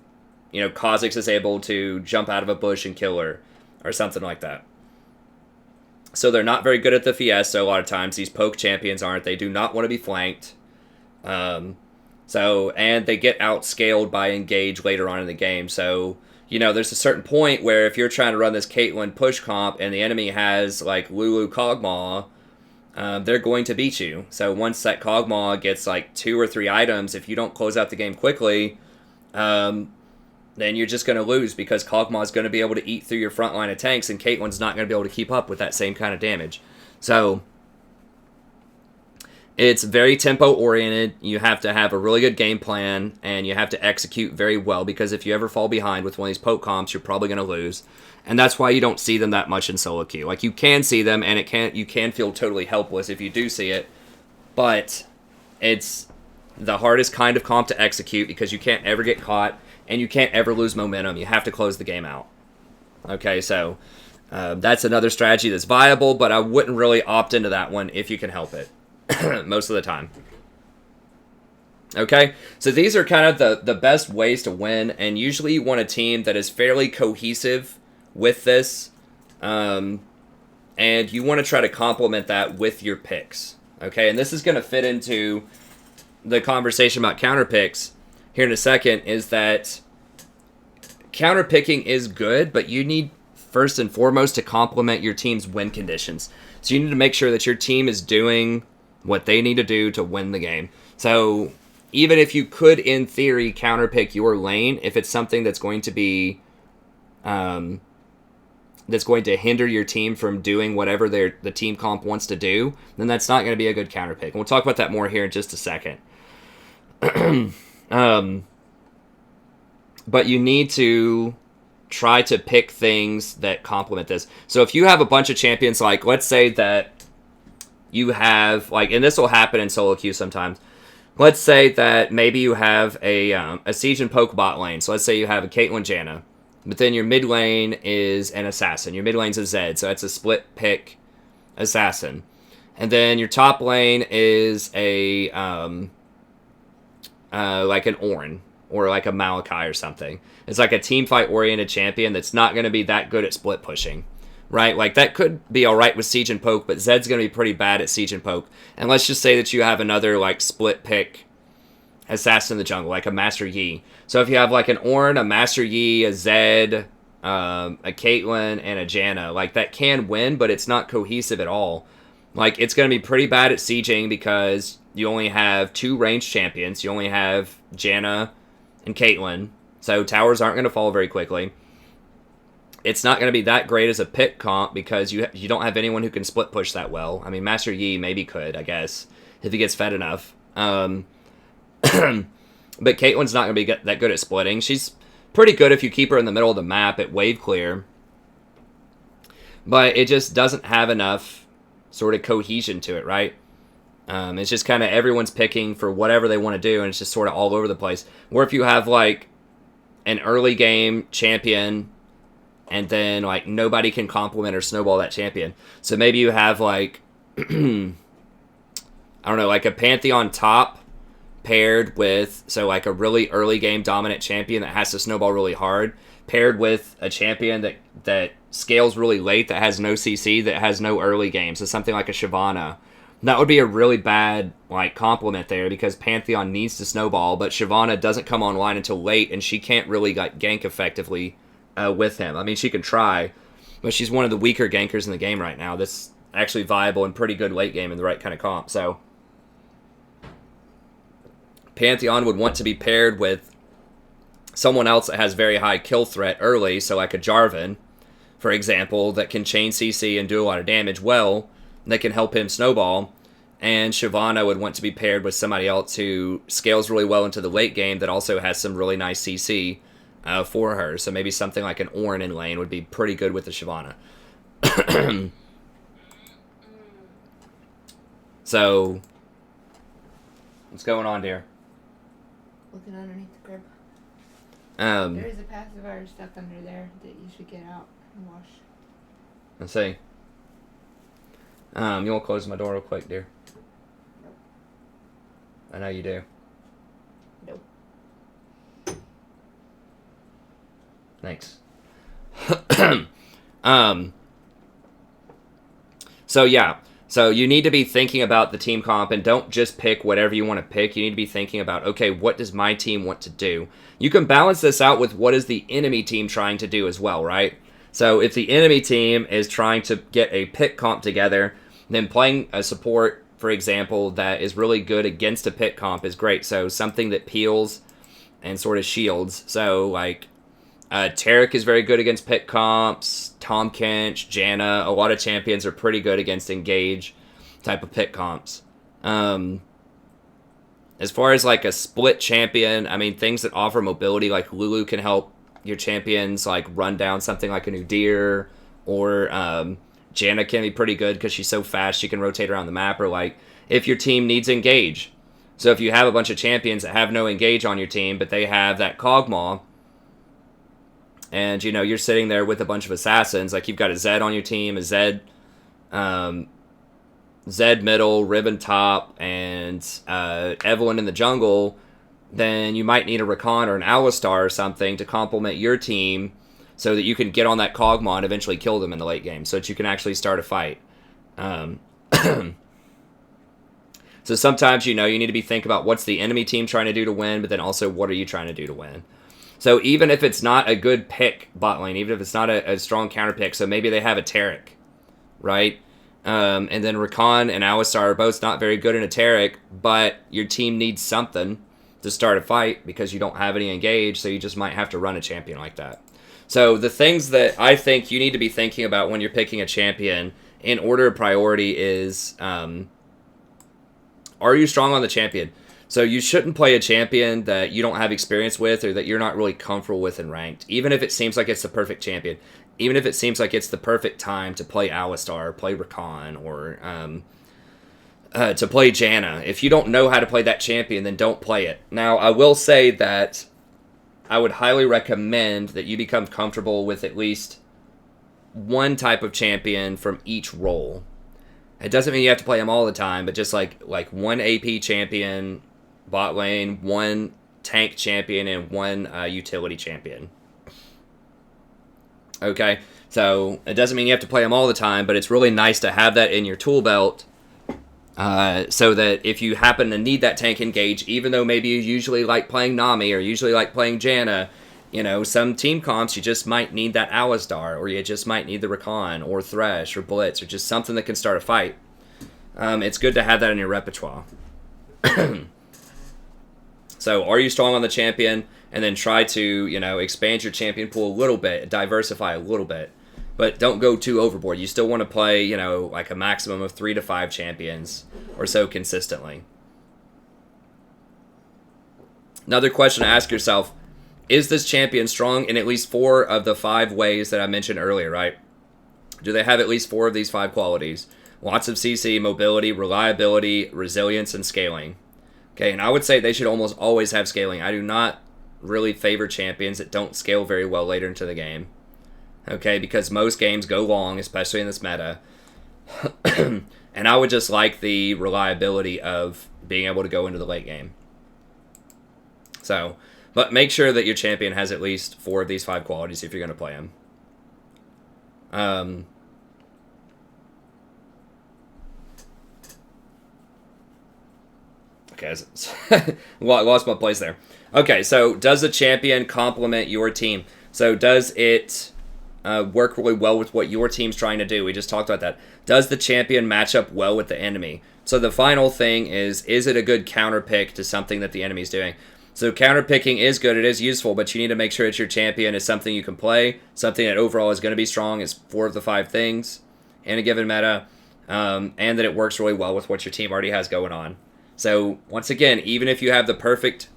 Kha'Zix is able to jump out of a bush and kill her or something like that. So they're not very good at the Fiesta a lot of times. These poke champions aren't. They do not want to be flanked. And they get outscaled by engage later on in the game. So, there's a certain point where if you're trying to run this Caitlyn push comp and the enemy has, like, Lulu Kog'Maw, they're going to beat you. So once that Kog'Maw gets, like, 2 or 3 items, if you don't close out the game quickly, then you're just going to lose, because Kog'Maw is going to be able to eat through your front line of tanks, and Caitlyn's not going to be able to keep up with that same kind of damage. So it's very tempo-oriented. You have to have a really good game plan, and you have to execute very well, because if you ever fall behind with one of these poke comps, you're probably going to lose. And that's why you don't see them that much in solo queue. Like, you can see them, and you can feel totally helpless if you do see it, but it's the hardest kind of comp to execute, because you can't ever get caught, and you can't ever lose momentum. You have to close the game out. Okay, so that's another strategy that's viable, but I wouldn't really opt into that one if you can help it. Most of the time. Okay, so these are kind of the best ways to win, and usually you want a team that is fairly cohesive with this. and you want to try to complement that with your picks. Okay, and this is going to fit into the conversation about counter picks here in a second, is that counter picking is good, but you need first and foremost to complement your team's win conditions. So you need to make sure that your team is doing what they need to do to win the game. So even if you could, in theory, counter pick your lane, if it's something that's going to be that's going to hinder your team from doing whatever the team comp wants to do, then that's not going to be a good counter pick. And we'll talk about that more here in just a second. But you need to try to pick things that complement this. So if you have a bunch of champions, like let's say that you have, like, and this will happen in solo queue sometimes. Let's say that maybe you have a Siege and Poke bot lane. So let's say you have a Caitlyn Janna, but then your mid lane is an assassin. Your mid lane's a Zed, so that's a split pick assassin. And then your top lane is a like an Ornn or like a Malachi or something. It's like a team fight oriented champion that's not going to be that good at split pushing, right? Like that could be all right with Siege and Poke, but Zed's going to be pretty bad at Siege and Poke. And let's just say that you have another like split pick assassin in the jungle, like a Master Yi. So if you have like an Ornn, a Master Yi, a Zed, a Caitlyn, and a Janna, like that can win, but it's not cohesive at all. Like it's going to be pretty bad at sieging because you only have 2 ranged champions. You only have Janna and Caitlyn, so towers aren't going to fall very quickly. It's not going to be that great as a pick comp because you don't have anyone who can split push that well. I mean, Master Yi maybe could, I guess, if he gets fed enough. But Caitlyn's not going to be that good at splitting. She's pretty good if you keep her in the middle of the map at wave clear. But it just doesn't have enough sort of cohesion to it, right? It's just kind of everyone's picking for whatever they want to do, and it's just sort of all over the place. Or if you have, like, an early game champion, and then, like, nobody can complement or snowball that champion. So maybe you have, like, I don't know, like a Pantheon top paired with, so like a really early game dominant champion that has to snowball really hard, paired with a champion that scales really late, that has no CC, that has no early game. So something like a Shyvana. That would be a really bad like complement there because Pantheon needs to snowball, but Shyvana doesn't come online until late, and she can't really like gank effectively with him. I mean, she can try, but she's one of the weaker gankers in the game right now. That's actually viable and pretty good late game in the right kind of comp. So Pantheon would want to be paired with someone else that has very high kill threat early, so like a Jarvan, for example, that can chain CC and do a lot of damage well, that can help him snowball. And Shyvana would want to be paired with somebody else who scales really well into the late game that also has some really nice CC for her. So maybe something like an Ornn in lane would be pretty good with the Shyvana. So, what's going on, dear? Looking underneath the crib. There is a pacifier stuck under there that you should get out and wash. Let's see. You want to close my door real quick, dear? Nope. I know you do. Nope. Thanks. So yeah. So you need to be thinking about the team comp, and don't just pick whatever you want to pick. You need to be thinking about, okay, what does my team want to do? You can balance this out with what is the enemy team trying to do as well, right? So if the enemy team is trying to get a pick comp together, then playing a support, for example, that is really good against a pick comp is great. So something that peels and sort of shields. So like Taric is very good against pick comps. Tom Kench, Janna, a lot of champions are pretty good against engage type of pick comps. As far as like a split champion, I mean, things that offer mobility, like Lulu can help your champions like run down something like an Udyr, or Janna can be pretty good because she's so fast she can rotate around the map, or like if your team needs engage. So if you have a bunch of champions that have no engage on your team, but they have that Kog'Maw, and, you know, you're sitting there with a bunch of assassins. Like, you've got a Zed on your team, a Zed middle, Ribbon top, and Evelyn in the jungle. Then you might need a Rakan or an Alistar or something to complement your team so that you can get on that Kog'Maw and eventually kill them in the late game, so that you can actually start a fight. So sometimes, you need to be thinking about what's the enemy team trying to do to win, but then also what are you trying to do to win. So even if it's not a good pick bot lane, even if it's not a strong counter pick, so maybe they have a Taric, right? And then Rakan and Alistar are both not very good in a Taric, but your team needs something to start a fight because you don't have any engage, so you just might have to run a champion like that. So the things that I think you need to be thinking about when you're picking a champion in order of priority is, are you strong on the champion? So you shouldn't play a champion that you don't have experience with or that you're not really comfortable with in ranked, even if it seems like it's the perfect champion. Even if it seems like it's the perfect time to play Alistar, play Rakan, or to play Janna. If you don't know how to play that champion, then don't play it. Now, I will say that I would highly recommend that you become comfortable with at least one type of champion from each role. It doesn't mean you have to play them all the time, but just like one AP champion, bot lane, one tank champion, and one utility champion. Okay, so it doesn't mean you have to play them all the time, but it's really nice to have that in your tool belt so that if you happen to need that tank engage, even though maybe you usually like playing Nami or usually like playing Janna, some team comps you just might need that Alistar, or you just might need the Rakan or Thresh or Blitz or just something that can start a fight. It's good to have that in your repertoire. So are you strong on the champion? And then try to, expand your champion pool a little bit, diversify a little bit. But don't go too overboard. You still want to play, like a maximum of 3 to 5 champions or so consistently. Another question to ask yourself, is this champion strong in at least 4 of the 5 ways that I mentioned earlier, right? Do they have at least 4 of these 5 qualities? Lots of CC, mobility, reliability, resilience, and scaling. Okay, and I would say they should almost always have scaling. I do not really favor champions that don't scale very well later into the game. Okay, because most games go long, especially in this meta. And I would just like the reliability of being able to go into the late game. So, but make sure that your champion has at least 4 of these 5 qualities if you're going to play him. Okay, lost my place there. Okay, so does the champion complement your team? So does it work really well with what your team's trying to do? We just talked about that. Does the champion match up well with the enemy? So the final thing is it a good counter pick to something that the enemy's doing? So counter picking is good, it is useful, but you need to make sure that your champion is something you can play, something that overall is going to be strong, is 4 of the 5 things in a given meta, and that it works really well with what your team already has going on. So once again, even if you have the perfect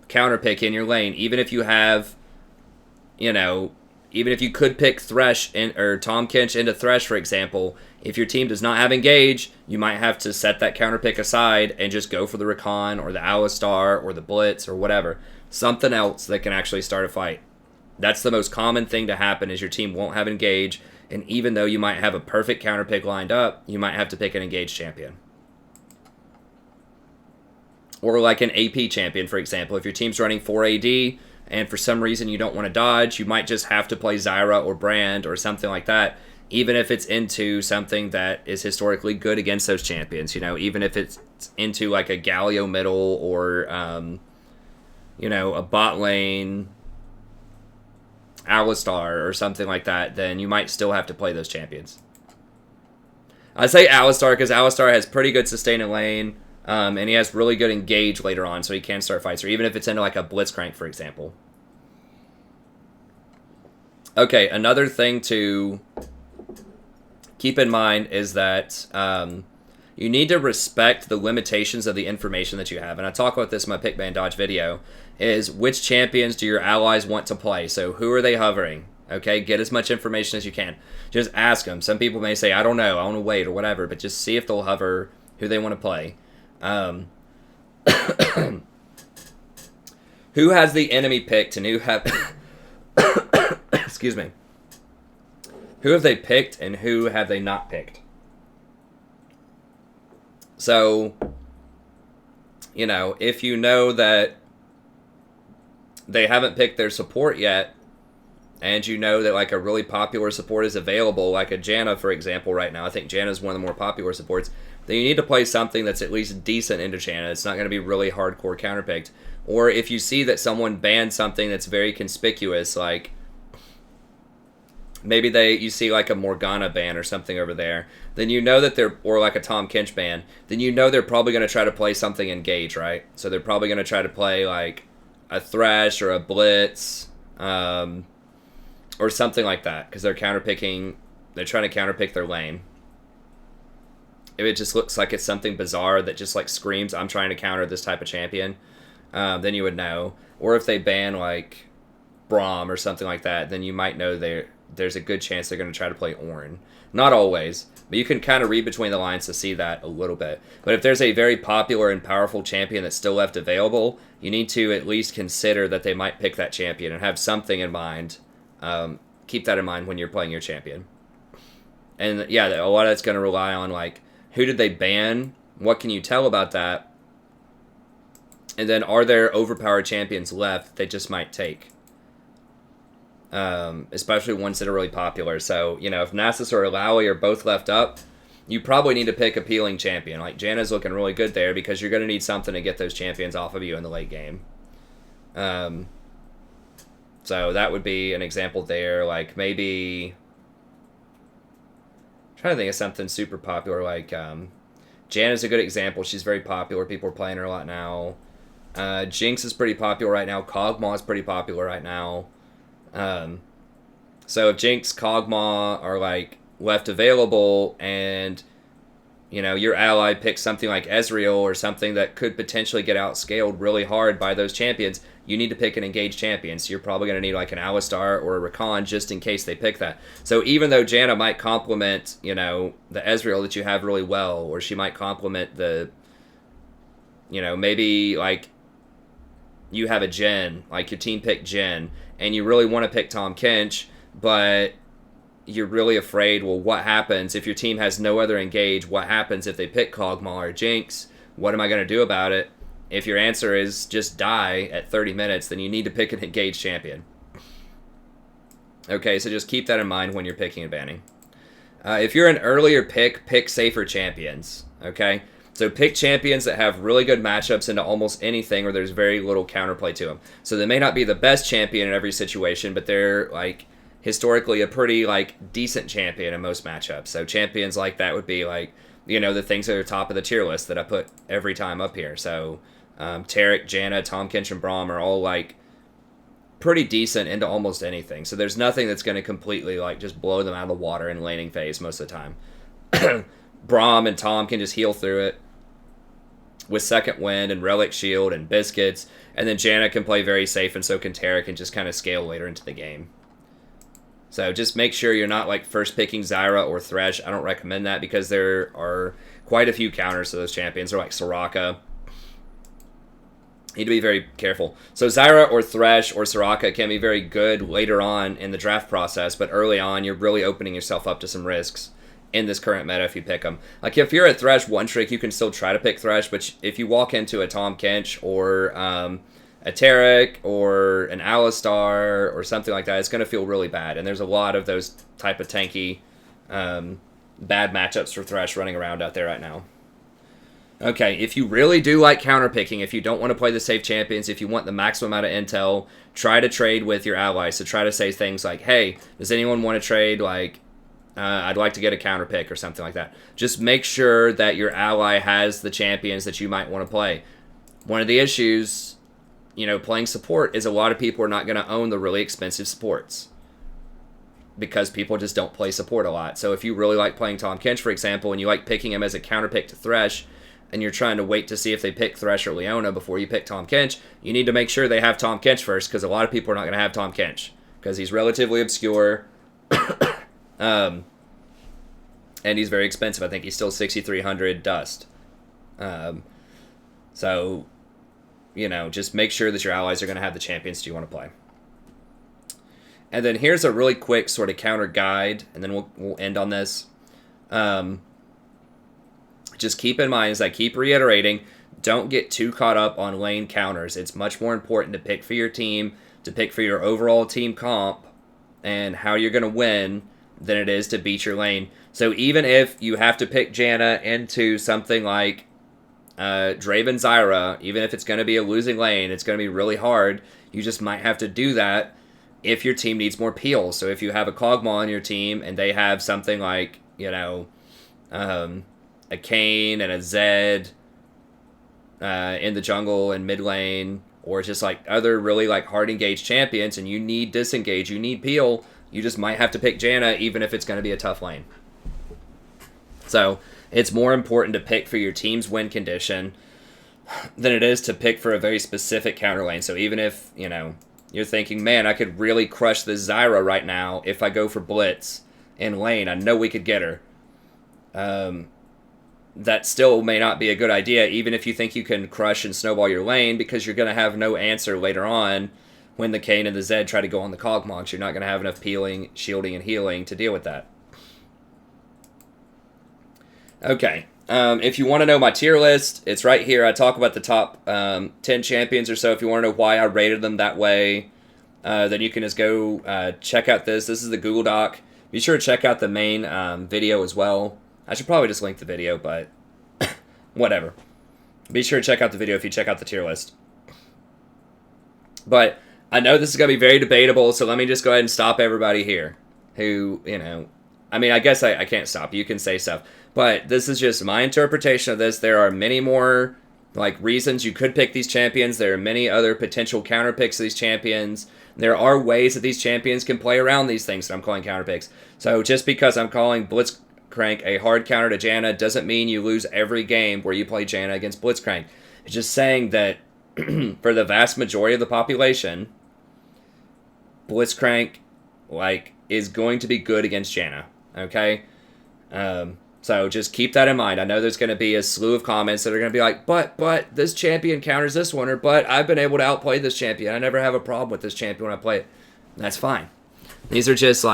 counter pick in your lane, even if you have, even if you could pick Thresh or Tahm Kench into Thresh, for example, if your team does not have engage, you might have to set that counter pick aside and just go for the Rakan or the Alistar or the Blitz or whatever. Something else that can actually start a fight. That's the most common thing to happen is your team won't have engage, and even though you might have a perfect counter pick lined up, you might have to pick an engaged champion. Or like an AP champion, for example. If your team's running 4 AD, and for some reason you don't want to dodge, you might just have to play Zyra or Brand or something like that, even if it's into something that is historically good against those champions. Even if it's into like a Galio middle or, a bot lane Alistar or something like that, then you might still have to play those champions. I say Alistar because Alistar has pretty good sustain in lane, and he has really good engage later on, so he can start fights, or even if it's into like a Blitzcrank, for example. Okay, another thing to keep in mind is that you need to respect the limitations of the information that you have. And I talk about this in my Pick Ban Dodge video, is which champions do your allies want to play? So who are they hovering? Okay, get as much information as you can. Just ask them. Some people may say, I don't know, I want to wait or whatever, but just see if they'll hover who they want to play. Who has the enemy picked and who have... Excuse me. Who have they picked and who have they not picked? So, if you know that they haven't picked their support yet, and you know that like a really popular support is available, like a Janna, for example, right now. I think Janna is one of the more popular supports. Then you need to play something that's at least decent into Janna. It's not going to be really hardcore counterpicked. Or if you see that someone banned something that's very conspicuous, like maybe you see like a Morgana ban or something over there, then you know that they're, or like a Tahm Kench ban, then you know they're probably going to try to play something Engage, right? So they're probably going to try to play like a Thresh or a Blitz, or something like that, because they're trying to counterpick their lane. If it just looks like it's something bizarre that just like screams, I'm trying to counter this type of champion, then you would know. Or if they ban like Braum or something like that, then you might know there's a good chance they're going to try to play Ornn. Not always, but you can kind of read between the lines to see that a little bit. But if there's a very popular and powerful champion that's still left available, you need to at least consider that they might pick that champion and have something in mind. Keep that in mind when you're playing your champion. And yeah, a lot of that's going to rely on like, who did they ban? What can you tell about that? And then are there overpowered champions left they just might take? Especially ones that are really popular. So, you know, if Nasus or Illaoi are both left up, you probably need to pick appealing champion. Like, Janna's looking really good there because you're going to need something to get those champions off of you in the late game. So that would be an example there. Like, maybe... I'm trying to think of something super popular. Like, Janna's a good example. She's very popular. People are playing her a lot now. Jinx is pretty popular right now. Kog'Maw is pretty popular right now. So if Jinx, Kog'Maw are like left available and, you know, your ally picks something like Ezreal or something that could potentially get outscaled really hard by those champions, you need to pick an engaged champion. So you're probably going to need like an Alistar or a Rakan just in case they pick that. So even though Janna might complement, you know, the Ezreal that you have really well, or she might complement the, you know, maybe like you have a Jhin, like your team picked Jhin, and you really want to pick Tahm Kench, but you're really afraid, well, what happens if your team has no other engage? What happens if they pick Kog'Maw or Jinx? What am I going to do about it? If your answer is just die at 30 minutes, then you need to pick an engaged champion. Okay, so just keep that in mind when you're picking and banning. If you're an earlier pick safer champions, okay? So pick champions that have really good matchups into almost anything where there's very little counterplay to them. So they may not be the best champion in every situation, but they're like historically a pretty like decent champion in most matchups. So champions like that would be like, you know, the things that are top of the tier list that I put every time up here. So Taric, Janna, Tahm Kench, and Braum are all like pretty decent into almost anything. So there's nothing that's going to completely like just blow them out of the water in laning phase most of the time. Braum and Tahm can just heal through it with Second Wind and Relic Shield and Biscuits, and then Janna can play very safe, and so can Taric, and just kind of scale later into the game. So just make sure you're not like first picking Zyra or Thresh. I don't recommend that because there are quite a few counters to those champions. They're like Soraka. You need to be very careful. So Zyra or Thresh or Soraka can be very good later on in the draft process, but early on you're really opening yourself up to some risks in this current meta if you pick them. Like if you're a Thresh one trick, you can still try to pick Thresh, but if you walk into a Tahm Kench or a Taric or an Alistar or something like that, it's going to feel really bad. And there's a lot of those type of tanky bad matchups for Thresh running around out there right now. Okay, if you really do like counterpicking, if you don't want to play the safe champions, if you want the maximum amount of intel, try to trade with your allies. So try to say things like, hey, does anyone want to trade like I'd like to get a counter pick or something like that. Just make sure that your ally has the champions that you might want to play. One of the issues, you know, playing support is a lot of people are not going to own the really expensive supports because people just don't play support a lot. So if you really like playing Tahm Kench, for example, and you like picking him as a counter pick to Thresh, and you're trying to wait to see if they pick Thresh or Leona before you pick Tahm Kench, you need to make sure they have Tahm Kench first, because a lot of people are not going to have Tahm Kench because he's relatively obscure. And he's very expensive. I think he's still 6,300 dust. So, you know, just make sure that your allies are going to have the champions you want to play. And then here's a really quick sort of counter guide, and then we'll end on this. Just keep in mind, as I keep reiterating, don't get too caught up on lane counters. It's much more important to pick for your team, to pick for your overall team comp, and how you're going to win than it is to beat your lane. So even if you have to pick Janna into something like Draven Zyra, even if it's going to be a losing lane, it's going to be really hard. You just might have to do that if your team needs more peel. So if you have a Kog'Maw on your team and they have something like, a Kayn and a Zed in the jungle and mid lane, or just like other really like hard engaged champions, and you need disengage, you need peel, you just might have to pick Janna even if it's going to be a tough lane. So it's more important to pick for your team's win condition than it is to pick for a very specific counter lane. So even if, you're thinking, man, I could really crush this Zyra right now if I go for Blitz in lane, I know we could get her. That still may not be a good idea, even if you think you can crush and snowball your lane, because you're going to have no answer later on when the Kayn and the Zed try to go on the Kog'Maw. You're not going to have enough peeling, shielding, and healing to deal with that. Okay, if you want to know my tier list, it's right here. I talk about the top 10 champions or so. If you want to know why I rated them that way, then you can just go check out this. This is the Google Doc. Be sure to check out the main video as well. I should probably just link the video, but whatever. Be sure to check out the video if you check out the tier list. But I know this is going to be very debatable, so let me just go ahead and stop everybody here who, I guess I can't stop. You can say stuff. But this is just my interpretation of this. There are many more reasons you could pick these champions. There are many other potential counter picks of these champions. There are ways that these champions can play around these things that I'm calling counter picks. So just because I'm calling Blitzcrank a hard counter to Janna doesn't mean you lose every game where you play Janna against Blitzcrank. It's just saying that for the vast majority of the population, Blitzcrank is going to be good against Janna. Okay? So just keep that in mind. I know there's going to be a slew of comments that are going to be like, but this champion counters this one, or but I've been able to outplay this champion. I never have a problem with this champion when I play it. That's fine. These are just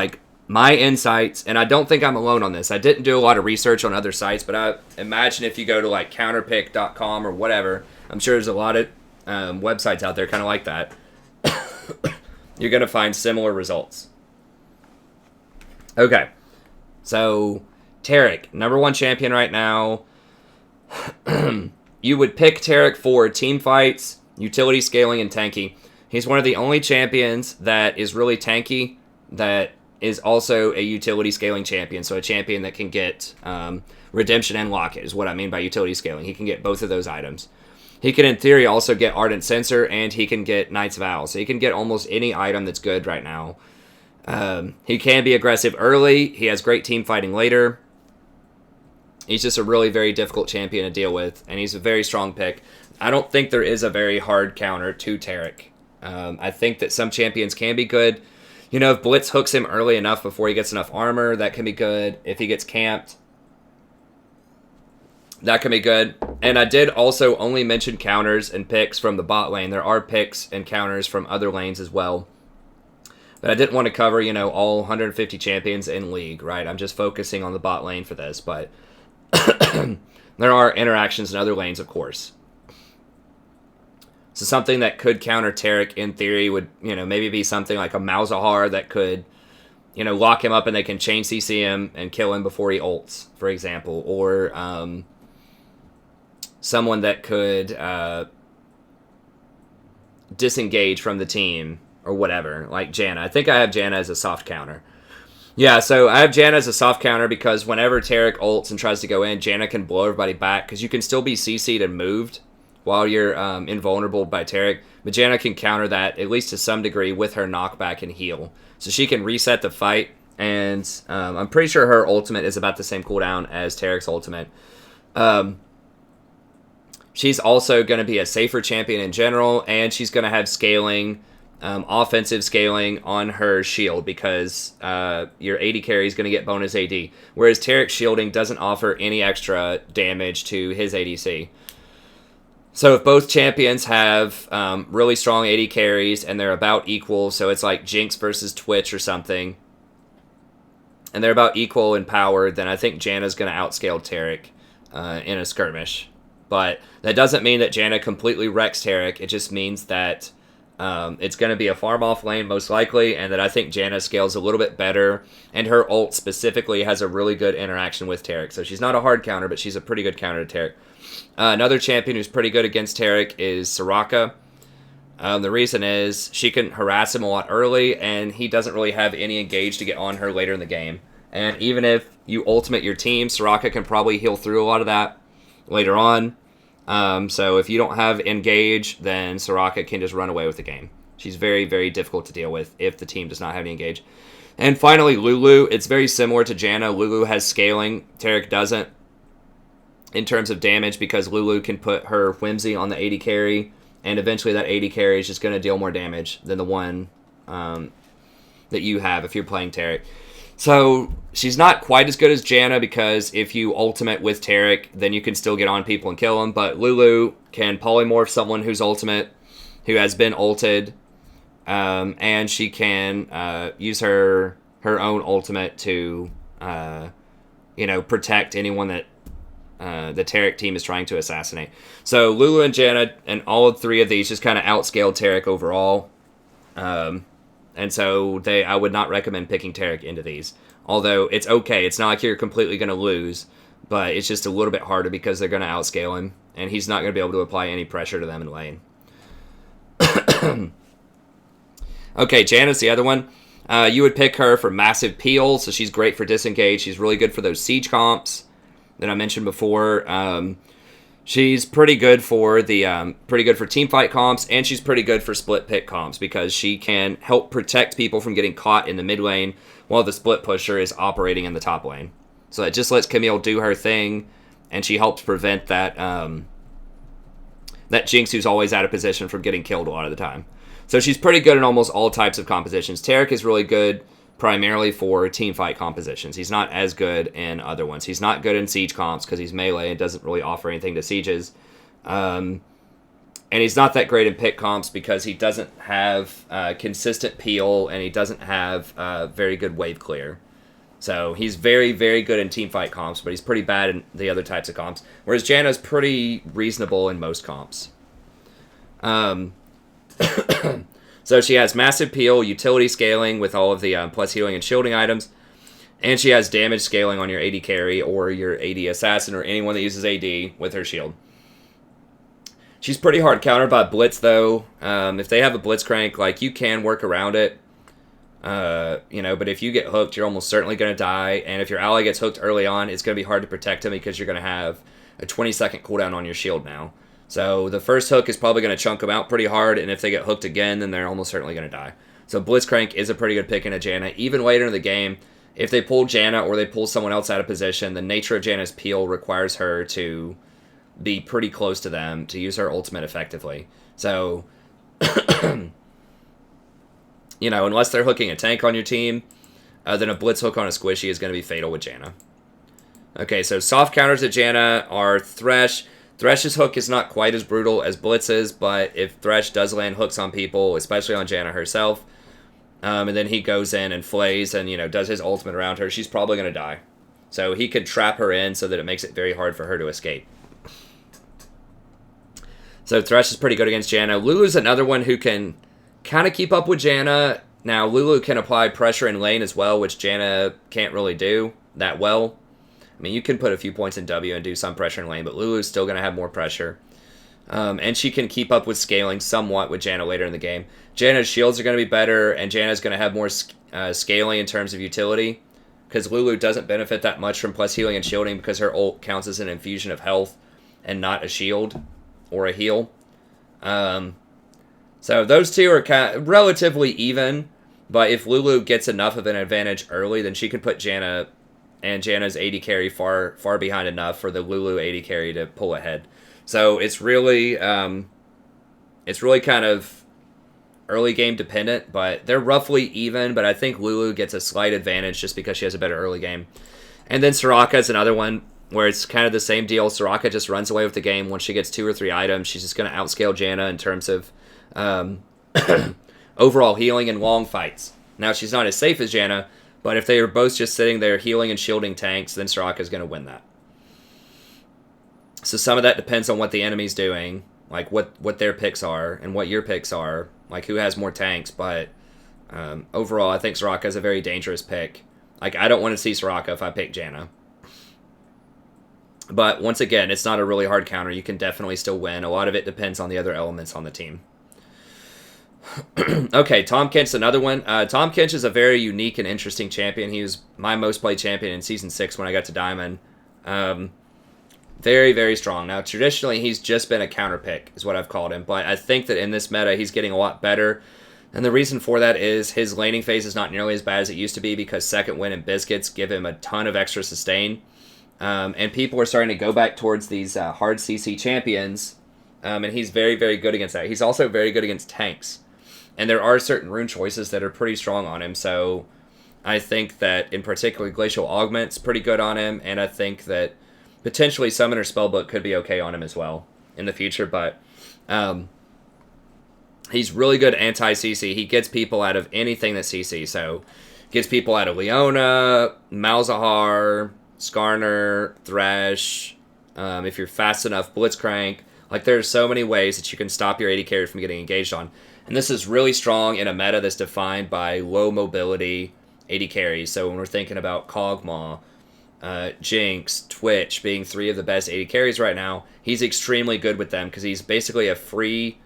my insights, and I don't think I'm alone on this. I didn't do a lot of research on other sites, but I imagine if you go to counterpick.com or whatever, I'm sure there's a lot of websites out there kind of like that. You're going to find similar results. Okay. So Taric, number 1 champion right now. You would pick Taric for team fights, utility scaling, and tanky. He's one of the only champions that is really tanky, that is also a utility scaling champion. So a champion that can get redemption and locket is what I mean by utility scaling. He can get both of those items. He can, in theory, also get Ardent Censer, and he can get Knight's Vow. So he can get almost any item that's good right now. He can be aggressive early. He has great team fighting later. He's just a really very difficult champion to deal with, and he's a very strong pick. I don't think there is a very hard counter to Taric. I think that some champions can be good. If Blitz hooks him early enough before he gets enough armor, that can be good. If he gets camped, that can be good. And I did also only mention counters and picks from the bot lane. There are picks and counters from other lanes as well. But I didn't want to cover, all 150 champions in League, right? I'm just focusing on the bot lane for this, but there are interactions in other lanes, of course. So something that could counter Taric in theory would, maybe be something like a Malzahar that could, lock him up and they can chain CC him and kill him before he ults, for example. Or someone that could disengage from the team or whatever, like Janna. I think I have Janna as a soft counter. Yeah, so I have Janna as a soft counter because whenever Taric ults and tries to go in, Janna can blow everybody back because you can still be CC'd and moved while you're invulnerable by Taric. But Janna can counter that, at least to some degree, with her knockback and heal. So she can reset the fight, and I'm pretty sure her ultimate is about the same cooldown as Taric's ultimate. She's also going to be a safer champion in general, and she's going to have scaling, offensive scaling on her shield because your AD carry is going to get bonus AD. Whereas Taric's shielding doesn't offer any extra damage to his ADC. So if both champions have really strong AD carries and they're about equal, so it's like Jinx versus Twitch or something, and they're about equal in power, then I think Janna's going to outscale Taric in a skirmish. But that doesn't mean that Janna completely wrecks Taric. It just means that It's going to be a farm off lane most likely, and that I think Janna scales a little bit better, and her ult specifically has a really good interaction with Taric. So she's not a hard counter, but she's a pretty good counter to Taric. Another champion who's pretty good against Taric is Soraka. The reason is she can harass him a lot early, and he doesn't really have any engage to get on her later in the game. And even if you ultimate your team, Soraka can probably heal through a lot of that later on. So if you don't have engage, then Soraka can just run away with the game. She's very, very difficult to deal with if the team does not have any engage. And finally, Lulu. It's very similar to Janna. Lulu has scaling. Taric doesn't in terms of damage because Lulu can put her Whimsy on the AD carry, and eventually that AD carry is just going to deal more damage than the one that you have if you're playing Taric. So she's not quite as good as Janna because if you ultimate with Taric, then you can still get on people and kill them. But Lulu can polymorph someone who's ultimate, who has been ulted, and she can use her own ultimate to, protect anyone that the Taric team is trying to assassinate. So Lulu and Janna and all of three of these just kind of outscaled Taric overall. And so I would not recommend picking Taric into these. Although it's okay. It's not like you're completely going to lose, but it's just a little bit harder because they're going to outscale him, and he's not going to be able to apply any pressure to them in lane. Okay, Janna's the other one. You would pick her for massive peel, so she's great for disengage. She's really good for those siege comps that I mentioned before. She's pretty good for the teamfight comps, and she's pretty good for split pick comps because she can help protect people from getting caught in the mid lane while the split pusher is operating in the top lane. So it just lets Camille do her thing, and she helps prevent that Jinx who's always out of position from getting killed a lot of the time. So she's pretty good in almost all types of compositions. Taric is really good primarily for teamfight compositions. He's not as good in other ones. He's not good in siege comps because he's melee and doesn't really offer anything to sieges. And he's not that great in pick comps because he doesn't have consistent peel and he doesn't have very good wave clear. So he's very, very good in teamfight comps, but he's pretty bad in the other types of comps. Whereas Janna's pretty reasonable in most comps. So she has massive peel, utility scaling with all of the plus healing and shielding items, and she has damage scaling on your AD carry or your AD assassin or anyone that uses AD with her shield. She's pretty hard countered by Blitz though. If they have a Blitzcrank, you can work around it. But if you get hooked, you're almost certainly going to die, and if your ally gets hooked early on, it's going to be hard to protect him because you're going to have a 20-second cooldown on your shield now. So the first hook is probably going to chunk them out pretty hard, and if they get hooked again, then they're almost certainly going to die. So Blitzcrank is a pretty good pick in a Janna. Even later in the game, if they pull Janna or they pull someone else out of position, the nature of Janna's peel requires her to be pretty close to them to use her ultimate effectively. So, unless they're hooking a tank on your team, then a Blitz hook on a squishy is going to be fatal with Janna. Okay, so soft counters to Janna are Thresh. Thresh's hook is not quite as brutal as Blitz's, but if Thresh does land hooks on people, especially on Janna herself, and then he goes in and flays and, does his ultimate around her, she's probably going to die. So he could trap her in so that it makes it very hard for her to escape. So Thresh is pretty good against Janna. Lulu's another one who can kind of keep up with Janna. Now, Lulu can apply pressure in lane as well, which Janna can't really do that well. I mean, you can put a few points in W and do some pressure in lane, but Lulu's still going to have more pressure. And she can keep up with scaling somewhat with Janna later in the game. Janna's shields are going to be better, and Janna's going to have more scaling in terms of utility, because Lulu doesn't benefit that much from plus healing and shielding because her ult counts as an infusion of health and not a shield or a heal. So those two are kind of relatively even, but if Lulu gets enough of an advantage early, then she can put Janna and Janna's AD carry far behind enough for the Lulu AD carry to pull ahead. So it's really kind of early game dependent, but they're roughly even, but I think Lulu gets a slight advantage just because she has a better early game. And then Soraka is another one where it's kind of the same deal. Soraka just runs away with the game. Once she gets 2 or 3 items, she's just going to outscale Janna in terms of overall healing and long fights. Now, she's not as safe as Janna, but if they are both just sitting there healing and shielding tanks, then Soraka is going to win that. So some of that depends on what the enemy's doing. like what their picks are and what your picks are, like who has more tanks. But overall, I think Soraka is a very dangerous pick. Like, I don't want to see Soraka if I pick Janna. But once again, it's not a really hard counter. You can definitely still win. A lot of it depends on the other elements on the team. Okay, Tahm Kench's another one. Tahm Kench is a very unique and interesting champion. He was my most played champion in Season 6 when I got to Diamond. Very, very strong. Now, traditionally, he's just been a counter pick, is what I've called him. But I think that in this meta, he's getting a lot better. And the reason for that is his laning phase is not nearly as bad as it used to be because Second Wind and Biscuits give him a ton of extra sustain. And people are starting to go back towards these hard CC champions. And he's very, very good against that. He's also very good against tanks. And there are certain rune choices that are pretty strong on him. So I think that, in particular, Glacial Augment's pretty good on him. And I think that potentially Summoner Spellbook could be okay on him as well in the future. But he's really good anti-CC. He gets people out of anything that CC. So gets people out of Leona, Malzahar, Skarner, Thresh. If you're fast enough, Blitzcrank. Like, there's so many ways that you can stop your AD carry from getting engaged on. And this is really strong in a meta that's defined by low mobility AD carries. So when we're thinking about Kog'Maw, Jinx, Twitch being 3 of the best AD carries right now, he's extremely good with them because he's basically a free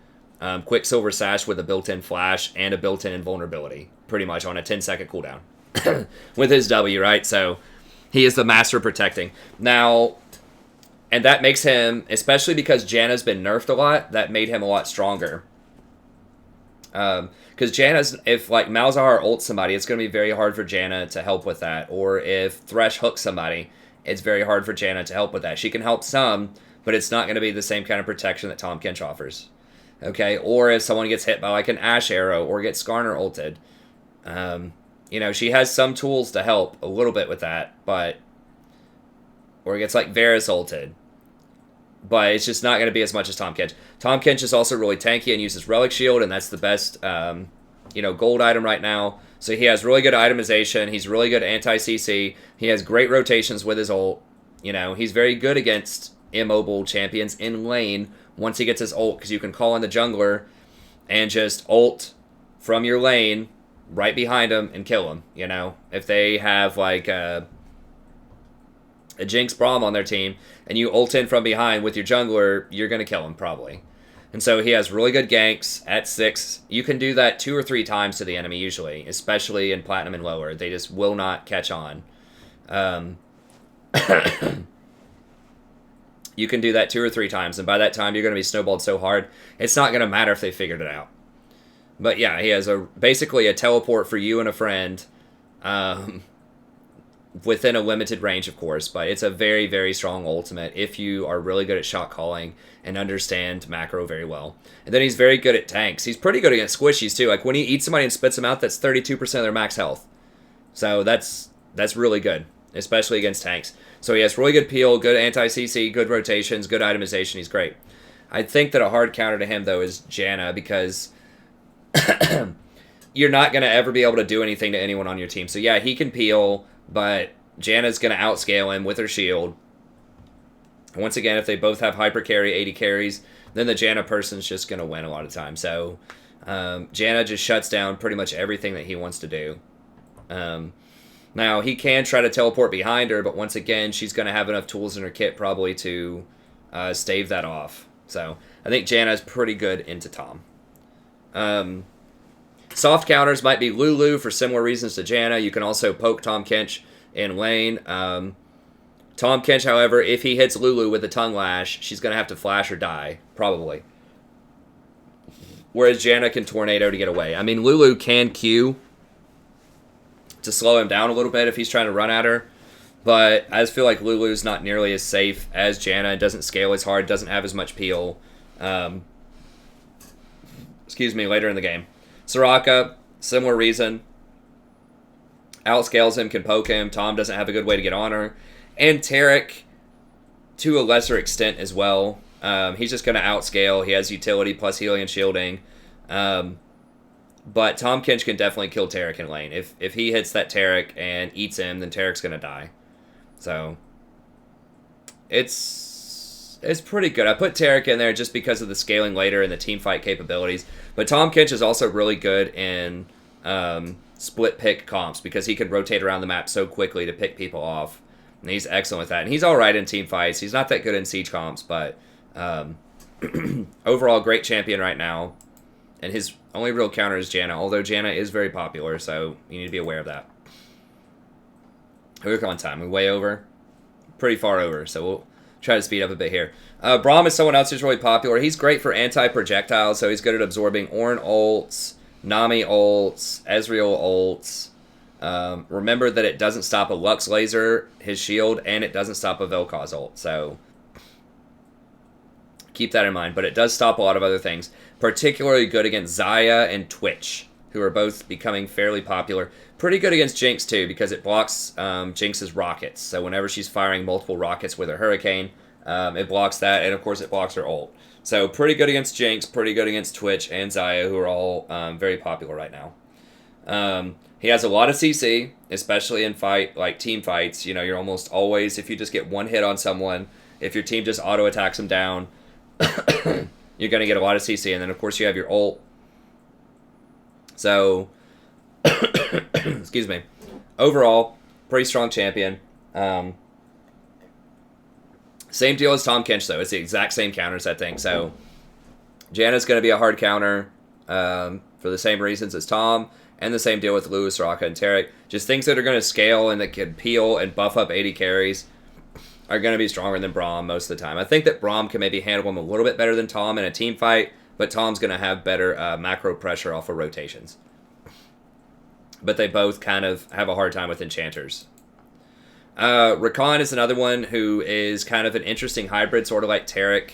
Quicksilver Sash with a built-in flash and a built-in invulnerability, pretty much on a 10-second cooldown with his W, right? So he is the master of protecting. Now, and that makes him, especially because Janna's been nerfed a lot, that made him a lot stronger. Because Janna's, if like Malzahar ults somebody, it's going to be very hard for Janna to help with that. Or if Thresh hooks somebody, it's very hard for Janna to help with that. She can help some, but it's not going to be the same kind of protection that Tahm Kench offers. Okay, or if someone gets hit by like an Ash Arrow or gets Skarner ulted. You know, she has some tools to help a little bit with that, but... Or it gets like Varus ulted. But it's just not going to be as much as Tahm Kench. Tahm Kench is also really tanky and uses Relic Shield, and that's the best, gold item right now. So he has really good itemization. He's really good anti-CC. He has great rotations with his ult. You know, he's very good against immobile champions in lane once he gets his ult, because you can call in the jungler and just ult from your lane right behind him and kill him, you know? If they have, like, a Jinx Braum on their team, and you ult in from behind with your jungler, you're going to kill him, probably. And so he has really good ganks at 6. You can do that 2 or 3 times to the enemy, usually, especially in Platinum and lower. They just will not catch on. You can do that 2 or 3 times, and by that time, you're going to be snowballed so hard, it's not going to matter if they figured it out. But yeah, he has basically a teleport for you and a friend, within a limited range, of course, but it's a very, very strong ultimate if you are really good at shot calling and understand macro very well. And then he's very good at tanks. He's pretty good against squishies, too. Like, when he eats somebody and spits them out, that's 32% of their max health. So that's really good, especially against tanks. So he has really good peel, good anti-CC, good rotations, good itemization. He's great. I think that a hard counter to him, though, is Janna, because you're not going to ever be able to do anything to anyone on your team. So yeah, he can peel, but Janna's going to outscale him with her shield. Once again, if they both have hyper carry, 80 carries, then the Janna person's just going to win a lot of times. So Janna just shuts down pretty much everything that he wants to do. Now, he can try to teleport behind her, but once again, she's going to have enough tools in her kit probably to stave that off. So I think Janna's pretty good into Tahm. Soft counters might be Lulu for similar reasons to Janna. You can also poke Tahm Kench in lane. Tahm Kench, however, if he hits Lulu with a tongue lash, she's going to have to flash or die, probably. Whereas Janna can tornado to get away. I mean, Lulu can Q to slow him down a little bit if he's trying to run at her. But I just feel like Lulu's not nearly as safe as Janna. It doesn't scale as hard, doesn't have as much peel. Later in the game. Soraka, similar reason. Outscales him, can poke him. Tahm doesn't have a good way to get on her. And Taric, to a lesser extent as well. He's just going to outscale. He has utility plus healing and shielding. But Tahm Kench can definitely kill Taric in lane. If he hits that Taric and eats him, then Taric's going to die. So, it's It's pretty good. I put Tarek in there just because of the scaling later and the team fight capabilities. But Tahm Kench is also really good in split pick comps because he can rotate around the map so quickly to pick people off. And he's excellent with that. And he's all right in team fights. He's not that good in siege comps, but overall, great champion right now. And his only real counter is Janna, although Janna is very popular, so you need to be aware of that. We're on time. We're way over. Pretty far over, so we'll try to speed up a bit here. Braum is someone else who's really popular. He's great for anti-projectiles, so he's good at absorbing Ornn ults, Nami ults, Ezreal ults. Remember that it doesn't stop a Lux laser, his shield, and it doesn't stop a Vel'Koz ult, so keep that in mind. But it does stop a lot of other things, particularly good against Xayah and Twitch, who are both becoming fairly popular. Pretty good against Jinx, too, because it blocks Jinx's rockets. So whenever she's firing multiple rockets with her Hurricane, it blocks that, and of course it blocks her ult. So pretty good against Jinx, pretty good against Twitch and Xayah, who are all very popular right now. He has a lot of CC, especially in team fights. You know, you're almost always, if you just get one hit on someone, if your team just auto-attacks them down, you're going to get a lot of CC. And then, of course, you have your ult. So, excuse me. Overall, pretty strong champion. Same deal as Tahm Kench, though. It's the exact same counters, I think. So, Janna's going to be a hard counter for the same reasons as Tom. And the same deal with Lewis, Soraka, and Tarek. Just things that are going to scale and that can peel and buff up 80 carries are going to be stronger than Braum most of the time. I think that Braum can maybe handle him a little bit better than Tom in a team fight, but Tom's going to have better macro pressure off of rotations. But they both kind of have a hard time with enchanters. Rakan is another one who is kind of an interesting hybrid, sort of like Tarek.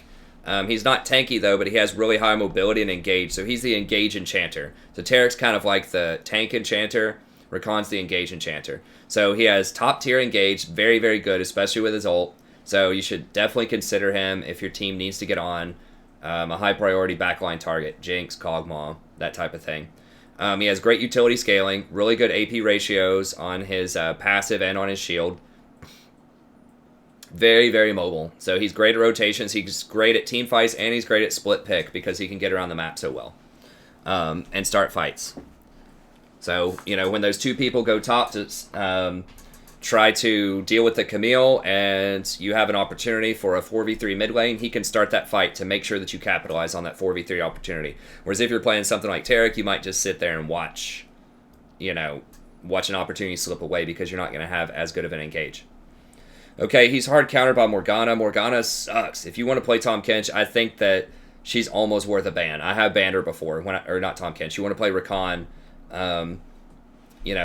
He's not tanky, though, but he has really high mobility and engage, so he's the engage enchanter. So Tarek's kind of like the tank enchanter. Rakan's the engage enchanter. So he has top-tier engage, very, very good, especially with his ult. So you should definitely consider him if your team needs to get on a high-priority backline target, Jinx, Kog'Maw, that type of thing. He has great utility scaling, really good AP ratios on his passive and on his shield. Very, very mobile. So he's great at rotations, he's great at team fights, and he's great at split pick because he can get around the map so well and start fights. So, you know, when those two people go top to try to deal with the Camille and you have an opportunity for a 4v3 mid lane, he can start that fight to make sure that you capitalize on that 4v3 opportunity. Whereas if you're playing something like Tarek, you might just sit there and watch an opportunity slip away because you're not going to have as good of an engage. Okay, he's hard countered by Morgana. Morgana sucks. If you want to play Tahm Kench, I think that she's almost worth a ban. I have banned her before, or not Tahm Kench. You want to play Rakan,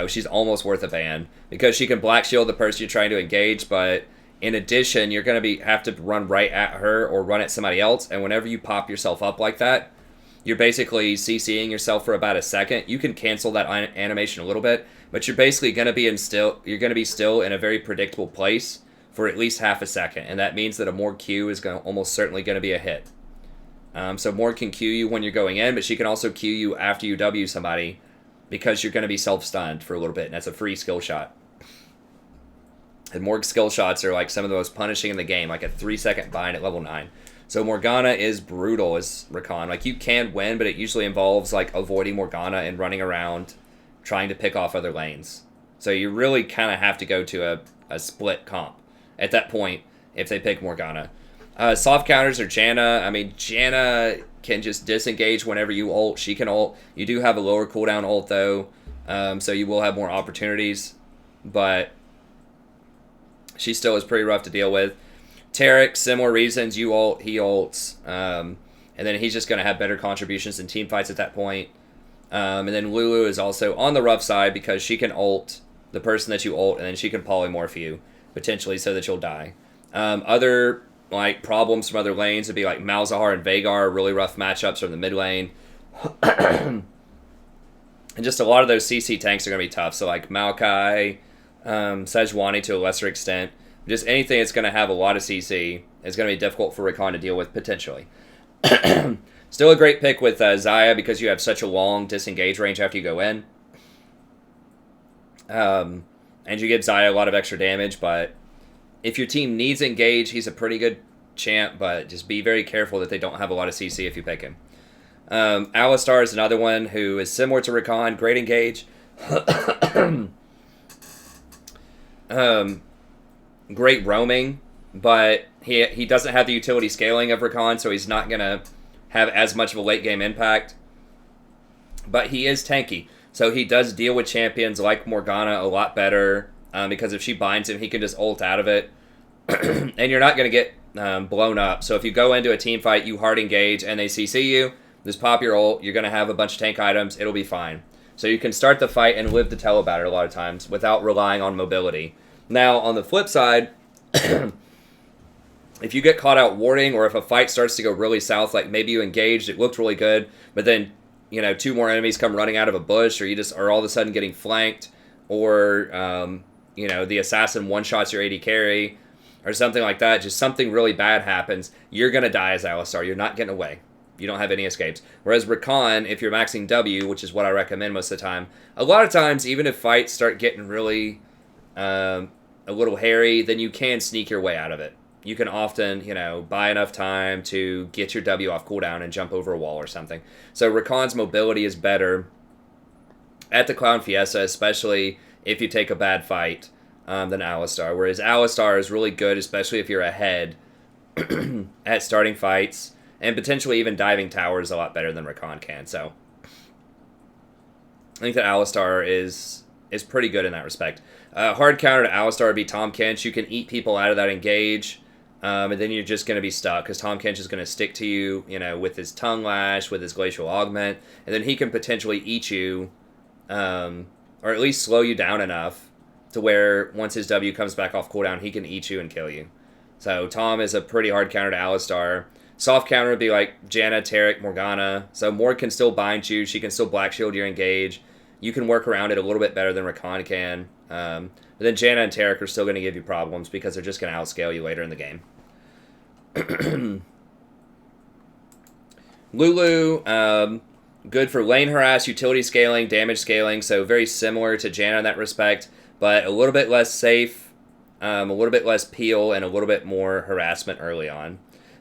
she's almost worth a ban because she can black shield the person you're trying to engage, but in addition, you're going to have to run right at her or run at somebody else, and whenever you pop yourself up like that, you're basically CCing yourself for about a second. You can cancel that animation a little bit, but you're basically going to be still in a very predictable place for at least half a second, and that means that a Morg Q is almost certainly going to be a hit. So Morg can Q you when you're going in, but she can also Q you after you W somebody because you're going to be self-stunned for a little bit, and that's a free skill shot. And Morg skill shots are like some of the most punishing in the game, like a 3-second bind at level 9. So Morgana is brutal as Rakan. Like, you can win, but it usually involves like avoiding Morgana and running around trying to pick off other lanes. So you really kind of have to go to a split comp at that point if they pick Morgana. Soft counters are Janna. I mean, Janna can just disengage whenever you ult. She can ult. You do have a lower cooldown ult, though, so you will have more opportunities, but she still is pretty rough to deal with. Tarek, similar reasons. You ult, he ults, and then he's just going to have better contributions in team fights at that point. And then Lulu is also on the rough side because she can ult the person that you ult, and then she can polymorph you, potentially, so that you'll die. Other problems from other lanes would be like Malzahar and Veigar, really rough matchups from the mid lane. And just a lot of those CC tanks are going to be tough. So like Maokai, Sejuani to a lesser extent. Just anything that's going to have a lot of CC is going to be difficult for Rakan to deal with, potentially. Still a great pick with Xayah because you have such a long disengage range after you go in. And you give Xayah a lot of extra damage, but if your team needs engage, he's a pretty good champ, but just be very careful that they don't have a lot of CC if you pick him. Alistar is another one who is similar to Rakan, great engage. Great roaming, but he doesn't have the utility scaling of Rakan, so he's not going to have as much of a late game impact. But he is tanky, so he does deal with champions like Morgana a lot better, because if she binds him, he can just ult out of it. And you're not going to get blown up. So if you go into a team fight, you hard engage, and they CC you, just pop your ult, you're going to have a bunch of tank items, it'll be fine. So you can start the fight and live to tell about it a lot of times without relying on mobility. Now, on the flip side, if you get caught out warding, or if a fight starts to go really south, like maybe you engaged, it looked really good, but then, you know, 2 more enemies come running out of a bush, or you just are all of a sudden getting flanked, or, you know, the assassin one-shots your AD carry, or something like that, just something really bad happens, you're going to die as Alistar. You're not getting away. You don't have any escapes. Whereas Rakan, if you're maxing W, which is what I recommend most of the time, a lot of times, even if fights start getting really a little hairy, then you can sneak your way out of it. You can often, you know, buy enough time to get your W off cooldown and jump over a wall or something. So Rakan's mobility is better at the Clown Fiesta, especially if you take a bad fight, than Alistar. Whereas Alistar is really good, especially if you're ahead at starting fights, and potentially even diving towers a lot better than Rakan can. So I think that Alistar is pretty good in that respect. Hard counter to Alistar would be Tahm Kench. You can eat people out of that engage, and then you're just going to be stuck, because Tahm Kench is going to stick to you, you know, with his Tongue Lash, with his Glacial Augment, and then he can potentially eat you, or at least slow you down enough to where once his W comes back off cooldown, he can eat you and kill you. So Tahm is a pretty hard counter to Alistar. Soft counter would be like Janna, Taric, Morgana. So Morg can still bind you. She can still black shield your engage. You can work around it a little bit better than Rakan can. But then Janna and Taric are still going to give you problems because they're just going to outscale you later in the game. Lulu, good for lane harass, utility scaling, damage scaling. So very similar to Janna in that respect, but a little bit less safe, a little bit less peel, and a little bit more harassment early on.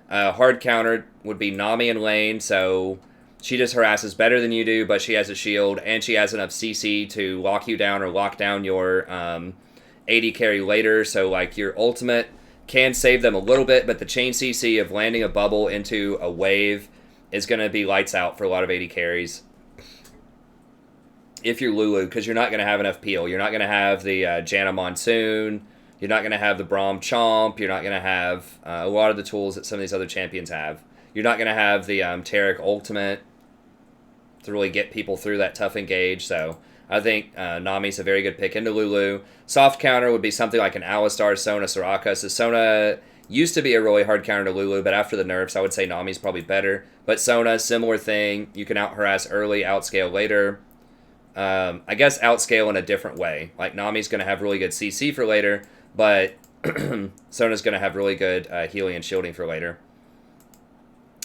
Hard counter would be Nami in lane, so she just harasses better than you do, but she has a shield, and she has enough CC to lock you down or lock down your AD carry later, so like your ultimate can save them a little bit, but the chain CC of landing a bubble into a wave is going to be lights out for a lot of AD carries. If you're Lulu, because you're not going to have enough peel. You're not going to have the Janna Monsoon. You're not going to have the Braum Chomp. You're not going to have a lot of the tools that some of these other champions have. You're not going to have the Taric Ultimate to really get people through that tough engage. So I think Nami's a very good pick into Lulu. Soft counter would be something like an Alistar, Sona, Soraka. So Sona used to be a really hard counter to Lulu, but after the nerfs, I would say Nami's probably better. But Sona, similar thing. You can out-harass early, outscale later. I guess outscale in a different way. Like Nami's going to have really good CC for later, but Sona's going to have really good healing and shielding for later.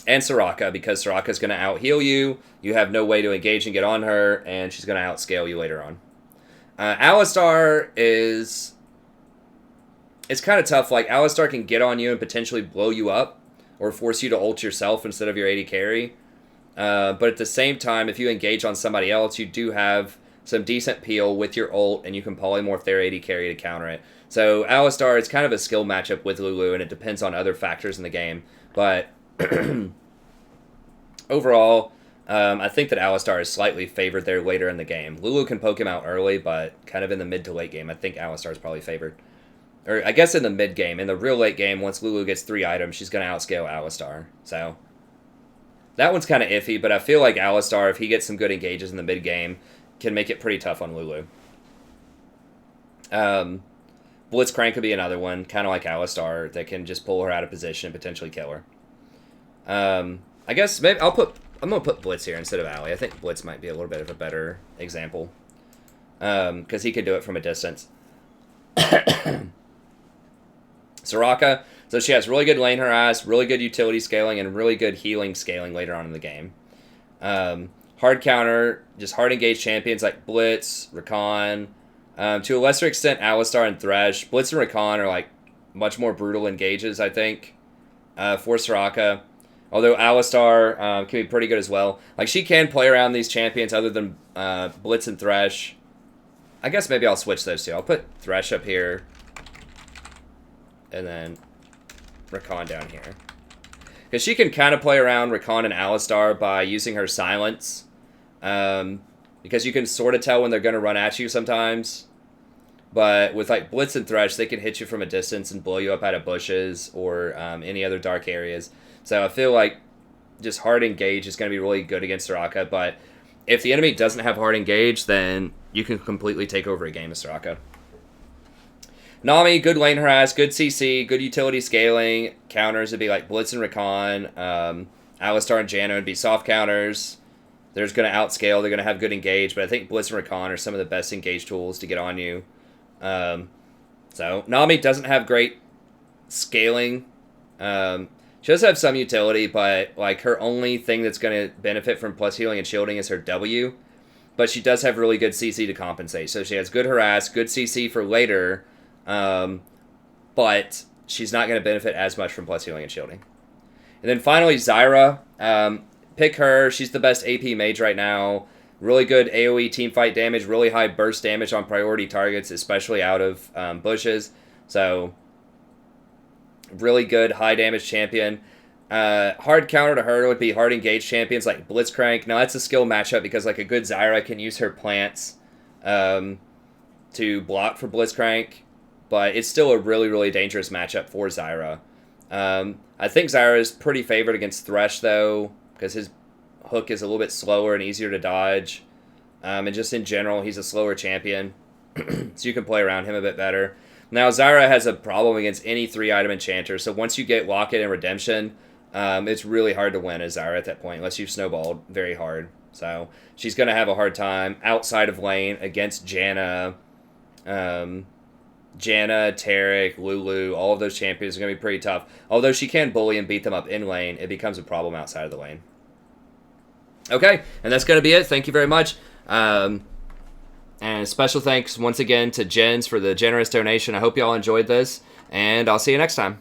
And Soraka, because Soraka's going to out-heal you. You have no way to engage and get on her, and she's going to outscale you later on. Alistar is... It's kind of tough. Like, Alistar can get on you and potentially blow you up, or force you to ult yourself instead of your AD carry. But at the same time, if you engage on somebody else, you do have some decent peel with your ult, and you can polymorph their AD carry to counter it. So Alistar is kind of a skill matchup with Lulu, and it depends on other factors in the game. But overall, I think that Alistar is slightly favored there later in the game. Lulu can poke him out early, but kind of in the mid to late game, I think Alistar is probably favored. Or I guess in the mid game. In the real late game, once Lulu gets 3 items, she's going to outscale Alistar. So that one's kind of iffy, but I feel like Alistar, if he gets some good engages in the mid game, can make it pretty tough on Lulu. Blitzcrank could be another one, kind of like Alistar, that can just pull her out of position and potentially kill her. I guess maybe I'm going to put Blitz here instead of Ali. I think Blitz might be a little bit of a better example, because he could do it from a distance. Soraka, so she has really good lane harass, really good utility scaling, and really good healing scaling later on in the game. Hard counter, just hard engage champions like Blitz, Rakan, to a lesser extent Alistar and Thresh. Blitz and Rakan are like much more brutal engages, I think. for Soraka. Although Alistar can be pretty good as well. Like, she can play around these champions other than Blitz and Thresh. I guess maybe I'll switch those two. I'll put Thresh up here. And then Rakan down here. Because she can kind of play around Rakan and Alistar by using her silence. Because you can sort of tell when they're going to run at you sometimes. But with like Blitz and Thresh, they can hit you from a distance and blow you up out of bushes or any other dark areas. So I feel like just hard engage is going to be really good against Soraka. But if the enemy doesn't have hard engage, then you can completely take over a game of Soraka. Nami, good lane harass, good CC, good utility scaling. Counters would be like Blitz and Rakan. Alistar and Janna would be soft counters. They're just going to outscale. They're going to have good engage. But I think Blitz and Rakan are some of the best engage tools to get on you. So Nami doesn't have great scaling. She does have some utility, but like her only thing that's going to benefit from plus healing and shielding is her W. But she does have really good CC to compensate. So she has good harass, good CC for later. But she's not going to benefit as much from plus healing and shielding. And then finally, Zyra. Pick her. She's the best AP mage right now. Really good AoE teamfight damage. Really high burst damage on priority targets, especially out of bushes. So, really good high damage champion. Hard counter to her would be hard engaged champions like Blitzcrank. Now, that's a skill matchup because like a good Zyra can use her plants to block for Blitzcrank. But it's still a really, really dangerous matchup for Zyra. I think Zyra is pretty favored against Thresh, though, because his hook is a little bit slower and easier to dodge. And just in general, he's a slower champion. So you can play around him a bit better. Now, Zyra has a problem against any 3-item enchanter. So once you get Locket and Redemption, it's really hard to win as Zyra at that point, unless you've snowballed very hard. So she's going to have a hard time outside of lane against Janna. Janna, Taric, Lulu, all of those champions are going to be pretty tough. Although she can bully and beat them up in lane, it becomes a problem outside of the lane. Okay, and that's going to be it. Thank you very much. And special thanks once again to Jens for the generous donation. I hope you all enjoyed this, and I'll see you next time.